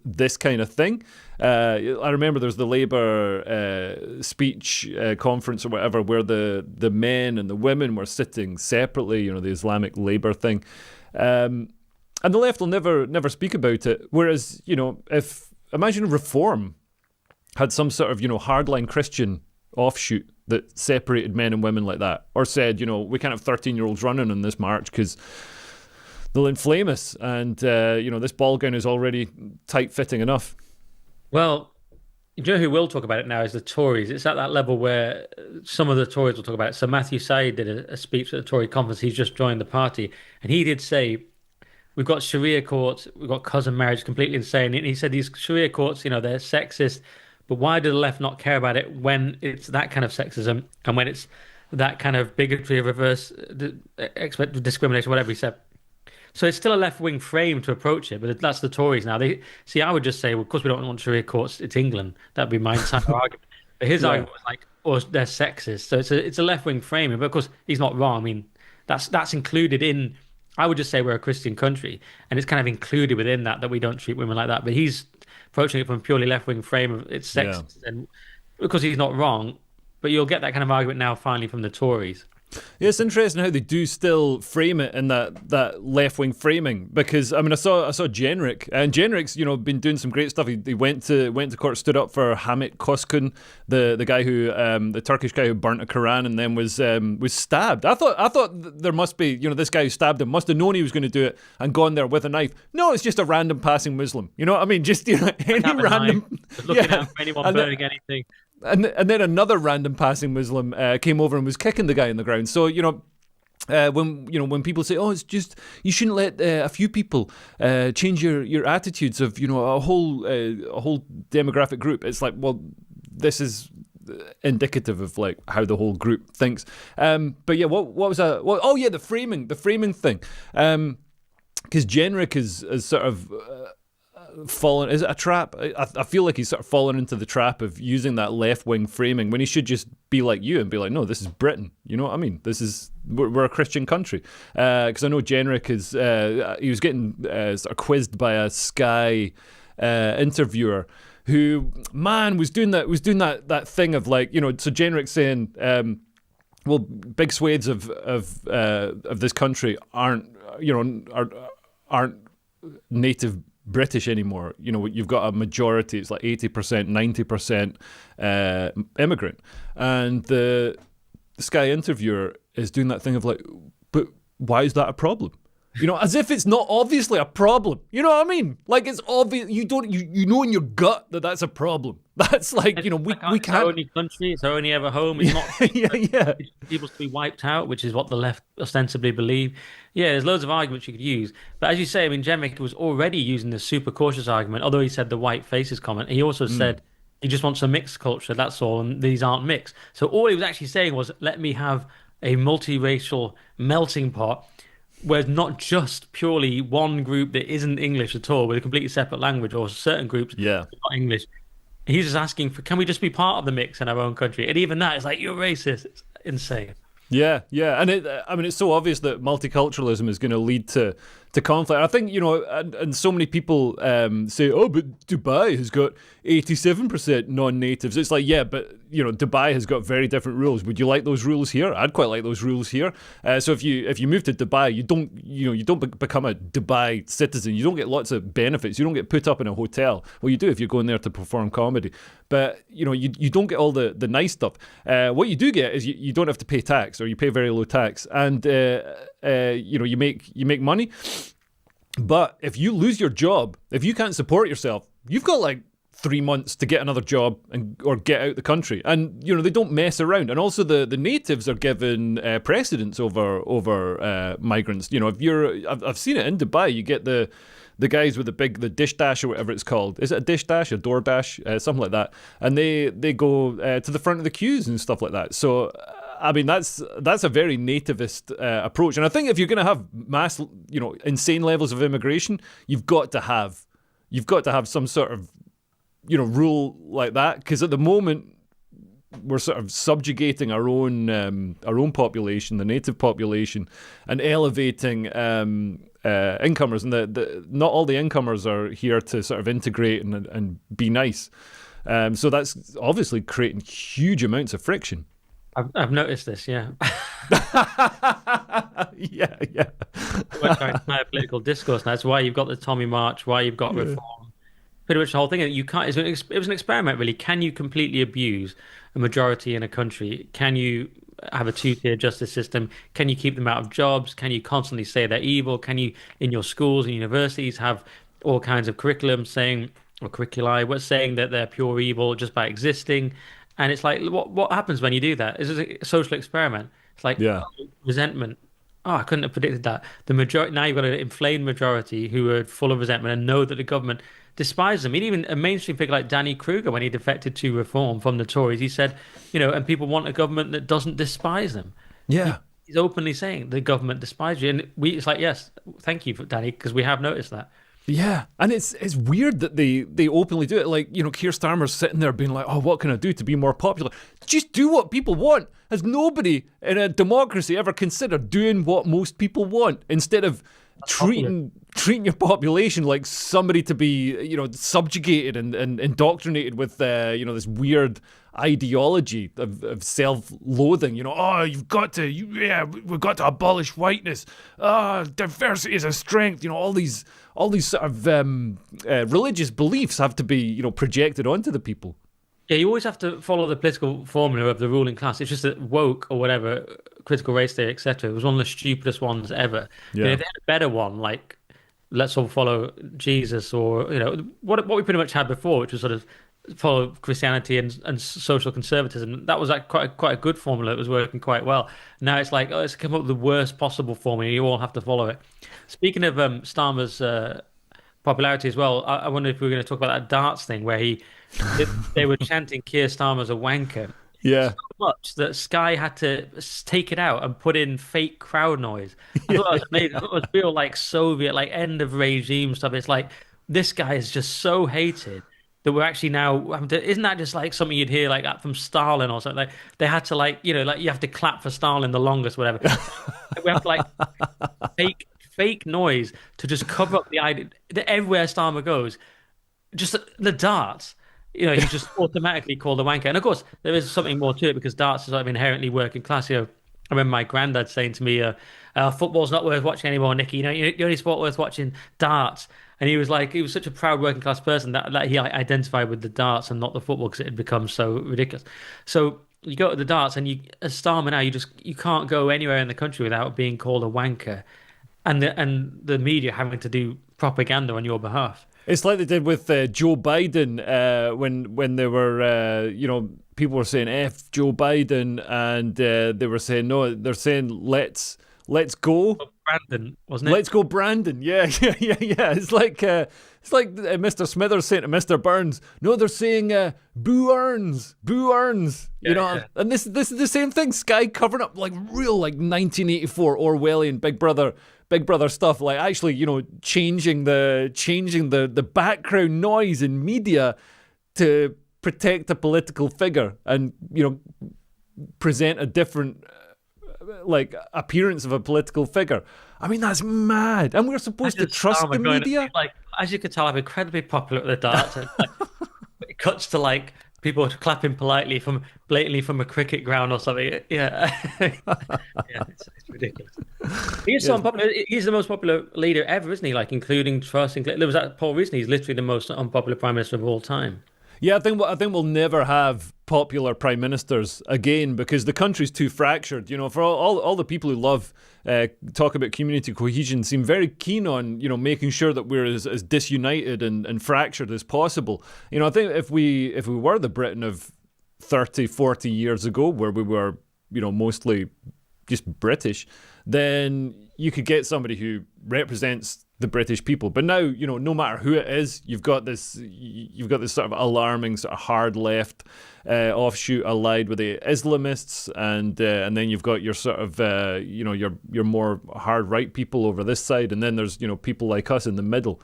this kind of thing. I remember there's the Labour speech conference or whatever, where the men and the women were sitting separately, the Islamic Labour thing. And the left will never speak about it. Whereas, if imagine Reform had some sort of, hardline Christian offshoot that separated men and women like that, or said, we can't have 13-year-olds running on this march because they'll inflame us, and this ball gown is already tight-fitting enough. Well, you know who will talk about it now is the Tories. It's at that level where some of the Tories will talk about it. So Matthew Syed did a speech at the Tory conference. He's just joined the party, and he did say, we've got Sharia courts, we've got cousin marriage, completely insane. And he said these Sharia courts, they're sexist, but why do the left not care about it when it's that kind of sexism and when it's that kind of bigotry, reverse discrimination, whatever he said. So it's still a left-wing frame to approach it, but that's the Tories now. I would just say, well, of course we don't want Sharia courts, it's England. That'd be my entire argument. But his argument was like, oh, they're sexist. So it's a left-wing framing, but of course he's not wrong. I mean, that's included in, I would just say we're a Christian country, and it's kind of included within that we don't treat women like that. But he's approaching it from a purely left-wing frame of it's sexist, and because he's not wrong, but you'll get that kind of argument now finally from the Tories. Yeah, it's interesting how they do still frame it in that left-wing framing, because I saw Genrick, and Genrick's been doing some great stuff. He went to court, stood up for Hamit Koskun, the guy who the Turkish guy who burnt a Quran and then was stabbed. I thought there must be this guy who stabbed him must have known he was going to do it and gone there with a knife. No, it's just a random passing Muslim. You know what I mean? Just any random looking out for anyone burning anything. And then another random passing Muslim came over and was kicking the guy in the ground. So when people say, oh, it's just you shouldn't let a few people change your attitudes of a whole demographic group. It's like, well, this is indicative of like how the whole group thinks. But yeah, what was that? Well, oh yeah, the framing thing. Because Genrick is sort of. Fallen, is it a trap? I feel like he's sort of fallen into the trap of using that left-wing framing when he should just be like you and be like, no, this is Britain. You know what I mean? We're a Christian country. Because I know Genrick he was getting sort of quizzed by a Sky interviewer who, man, was doing that thing of like, so Genrick's saying, well, big swathes of this country aren't native British anymore. You've got a majority, it's like 80%, 90% immigrant. And the Sky interviewer is doing that thing of like, but why is that a problem? As if it's not obviously a problem. You know what I mean? Like it's obvious. You know in your gut that that's a problem. That's like, we can't. It's our only country. It's our only ever home. It's not yeah. people to be wiped out, which is what the left ostensibly believe. Yeah, there's loads of arguments you could use. But as you say, Genrick was already using the super cautious argument, although he said the white faces comment. He also said he just wants a mixed culture, that's all, and these aren't mixed. So all he was actually saying was, let me have a multiracial melting pot where not just purely one group that isn't English at all, with a completely separate language, or certain groups not English. He's just asking for, can we just be part of the mix in our own country? And even that is like, you're racist. It's insane. Yeah, and it's so obvious that multiculturalism is going to lead to conflict. I think, and so many people say, oh, but Dubai has got 87% non-natives. It's like, yeah, but, Dubai has got very different rules. Would you like those rules here? I'd quite like those rules here. So if you move to Dubai, you don't become a Dubai citizen. You don't get lots of benefits. You don't get put up in a hotel. Well, you do if you're going there to perform comedy. But, you don't get all the nice stuff. What you do get is you don't have to pay tax, or you pay very low tax. And, you make money. But if you lose your job, if you can't support yourself, you've got like 3 months to get another job or get out the country. And, they don't mess around. And also the natives are given precedence over migrants. I've seen it in Dubai. You get the guys with the dish dash or whatever it's called. Is it a dish dash, a door dash, something like that? And they go to the front of the queues and stuff like that. So that's a very nativist approach. And I think if you're going to have mass, insane levels of immigration, you've got to have some sort of, rule like that. Because at the moment, we're sort of subjugating our own population, the native population, and elevating incomers. And not all the incomers are here to sort of integrate and be nice. So that's obviously creating huge amounts of friction. I've noticed this, yeah. yeah. We're trying to have political discourse now. That's why you've got the Tommy March, why you've got reform. pretty much the whole thing. You can't. It was an experiment, really. Can you completely abuse a majority in a country? Can you have a two-tier justice system? Can you keep them out of jobs? Can you constantly say they're evil? Can you, in your schools and universities, have all kinds of curriculum saying, or curriculi, what's saying that they're pure evil just by existing? And it's like, what happens when you do that? This is a social experiment. It's like resentment. Oh, I couldn't have predicted that. The majority now you've got an inflamed majority who are full of resentment and know that the government despises them. Even a mainstream figure like Danny Kruger, when he defected to Reform from the Tories, he said, and people want a government that doesn't despise them. Yeah. He's openly saying the government despises you. And it's like, yes, thank you for Danny, because we have noticed that. Yeah, and it's weird that they openly do it. Like, Keir Starmer's sitting there being like, oh, what can I do to be more popular? Just do what people want. Has nobody in a democracy ever considered doing what most people want instead of treating your population like somebody to be, subjugated and indoctrinated with, this weird ideology of self-loathing. We've got to abolish whiteness. Diversity is a strength. All these sort of religious beliefs have to be, projected onto the people. Yeah, you always have to follow the political formula of the ruling class. It's just that woke or whatever, critical race theory, etc. It was one of the stupidest ones ever. Yeah. If they had a better one, like let's all follow Jesus, or what we pretty much had before, which was sort of follow Christianity and social conservatism. That was like quite a good formula. It was working quite well. Now it's like, let's come up with the worst possible formula. You all have to follow it. Speaking of Starmer's popularity as well, I wonder if we were going to talk about that darts thing where they were chanting Keir Starmer's a wanker. Yeah. So much that Sky had to take it out and put in fake crowd noise. I thought that was amazing. I thought it was real like Soviet, like end of regime stuff. It's like, this guy is just so hated that we're actually now having to, isn't that just like something you'd hear like that from Stalin or something? Like they had to like you have to clap for Stalin the longest, whatever. We have to like fake noise to just cover up the idea that everywhere Starmer goes, just the darts. He's just automatically called a wanker. And of course, there is something more to it because darts is sort of inherently working class. I remember my granddad saying to me, football's not worth watching anymore, Nicky. The only sport worth watching, darts. And he was such a proud working class person that he identified with the darts and not the football because it had become so ridiculous. So you go to the darts and as Starmer now, you can't go anywhere in the country without being called a wanker. And the media having to do propaganda on your behalf. It's like they did with Joe Biden when they were, people were saying F Joe Biden, and they were saying no. They're saying let's go Brandon, wasn't it? Let's go Brandon. Yeah. It's like Mr. Smithers saying to Mr. Burns. No, they're saying Boo Earns. Yeah. And this is the same thing. Sky covering up like real like 1984 Orwellian Big Brother stuff, like actually, changing the background noise in media to protect a political figure and, present a different appearance of a political figure. I mean, that's mad. And we're supposed to trust the media. Like, as you can tell, I'm incredibly popular at the darts. And, it cuts to like people clapping blatantly from a cricket ground or something. Yeah, it's ridiculous. He's so unpopular. He's the most popular leader ever, isn't he? Like, including Truss. There was that poll recently. He's literally the most unpopular prime minister of all time. Yeah, I think we'll never have popular prime ministers again because the country's too fractured. For all the people who love talk about community cohesion seem very keen on making sure that we're as disunited and fractured as possible. I think if we were the Britain of 30, 40 years ago, where we were mostly just British, then you could get somebody who represents the British people. But now, no matter who it is, you've got this sort of alarming sort of hard left offshoot allied with the Islamists, and then you've got your sort of your more hard right people over this side, and then there's people like us in the middle,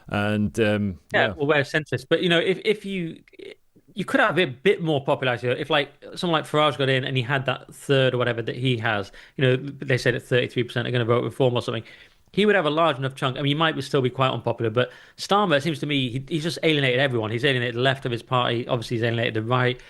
and well, we're centrist. But if you could have a bit more popularity if like someone like Farage got in and he had that third or whatever that he has. They said that 33% are going to vote Reform or something. He would have a large enough chunk. I mean, he might still be quite unpopular, but Starmer, it seems to me, he's just alienated everyone. He's alienated the left of his party. Obviously, he's alienated the right.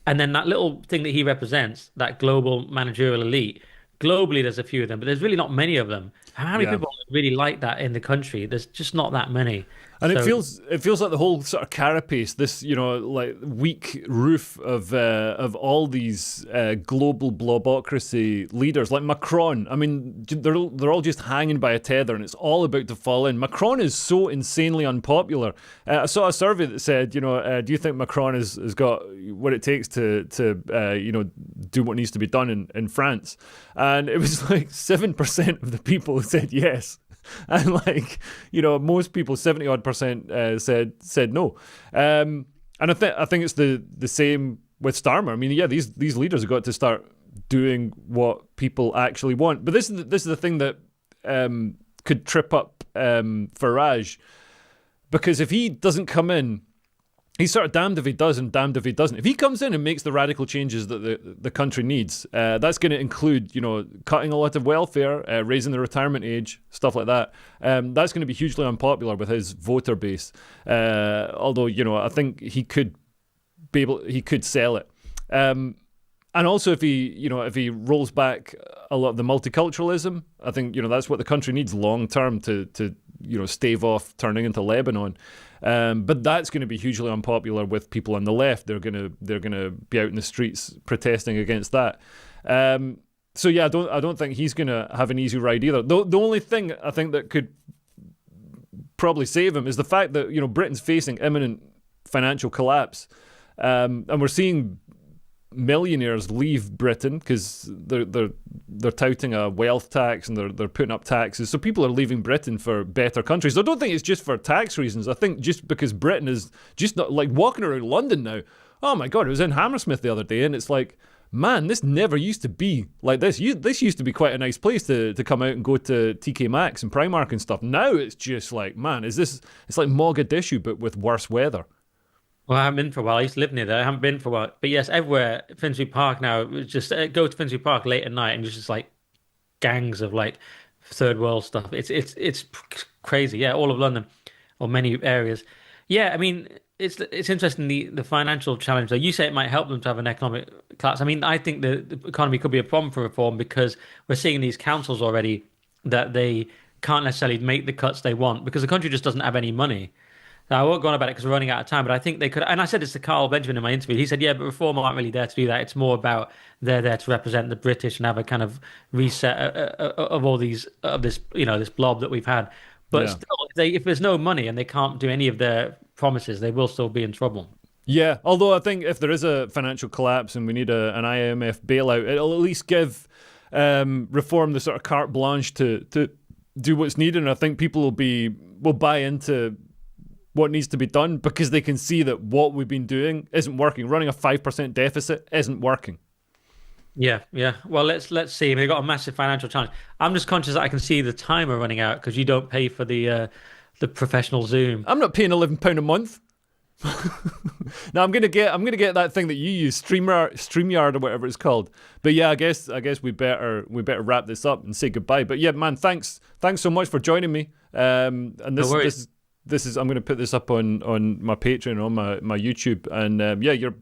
And then that little thing that he represents, that global managerial elite, globally there's a few of them, but there's really not many of them. How many Yeah. people really like that in the country? There's just not that many. And So- it feels like the whole sort of carapace, this like weak roof of all these global blobocracy leaders, like Macron. I mean, they're all just hanging by a tether, and it's all about to fall in. Macron is so insanely unpopular. I saw a survey that said, do you think Macron has got what it takes to do what needs to be done in France? And it was like 7% of the people said yes. And most people, 70% said no. And I think it's the same with Starmer. I mean, yeah, these leaders have got to start doing what people actually want. But this is the thing that could trip up Farage, because if he doesn't come in, he's sort of damned if he does and damned if he doesn't. If he comes in and makes the radical changes that the country needs, that's going to include, cutting a lot of welfare, raising the retirement age, stuff like that. That's going to be hugely unpopular with his voter base. Although, I think he could sell it. And also, if he rolls back a lot of the multiculturalism, I think that's what the country needs long term to stave off turning into Lebanon. But that's going to be hugely unpopular with people on the left. They're gonna be out in the streets protesting against that. So yeah, I don't think he's gonna have an easy ride either. The only thing I think that could probably save him is the fact that Britain's facing imminent financial collapse, and we're seeing millionaires leave Britain because they're touting a wealth tax, and they're putting up taxes. So people are leaving Britain for better countries. I don't think it's just for tax reasons. I think just because Britain is just not like walking around London now. Oh my God, I was in Hammersmith the other day, and it's like, man, this never used to be like this. This used to be quite a nice place to come out and go to TK Maxx and Primark and stuff. Now it's just like, man, it's like Mogadishu but with worse weather. Well, I haven't been for a while. I used to live near there. I haven't been for a while. But yes, everywhere, Finsbury Park now, just go to Finsbury Park late at night and just like gangs of like third world stuff. It's crazy. Yeah, all of London or many areas. Yeah, I mean, it's interesting, the financial challenge. Though you say it might help them to have an economic collapse. I mean, I think the economy could be a problem for reform because we're seeing these councils already that they can't necessarily make the cuts they want because the country just doesn't have any money. Now, I won't go on about it because we're running out of time, but I think they could. And I said this to Carl Benjamin in my interview. He said, yeah, but reform aren't really there to do that. It's more about they're there to represent the British and have a kind of reset of all this blob that we've had. But Yeah. still, if there's no money and they can't do any of their promises, they will still be in trouble. Yeah, although I think if there is a financial collapse and we need an IMF bailout, it'll at least give reform the sort of carte blanche to do what's needed. And I think people will buy into what needs to be done because they can see that what we've been doing isn't working. Running a 5% deficit isn't working. Yeah. Well, let's see. We've got a massive financial challenge. I'm just conscious that I can see the timer running out because you don't pay for the professional Zoom. I'm not paying £11 a month. Now I'm gonna get that thing that you use, StreamYard or whatever it's called. But yeah, I guess we better wrap this up and say goodbye. But yeah, man, thanks so much for joining me. And this is I'm going to put this up on my Patreon, on my YouTube, and yeah, you're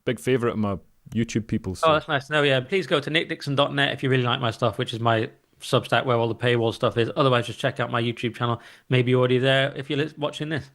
big favourite of my YouTube people. So. Oh, that's nice. No, yeah, please go to nickdixon.net if you really like my stuff, which is my Substack where all the paywall stuff is. Otherwise, just check out my YouTube channel. Maybe you're already there if you're watching this.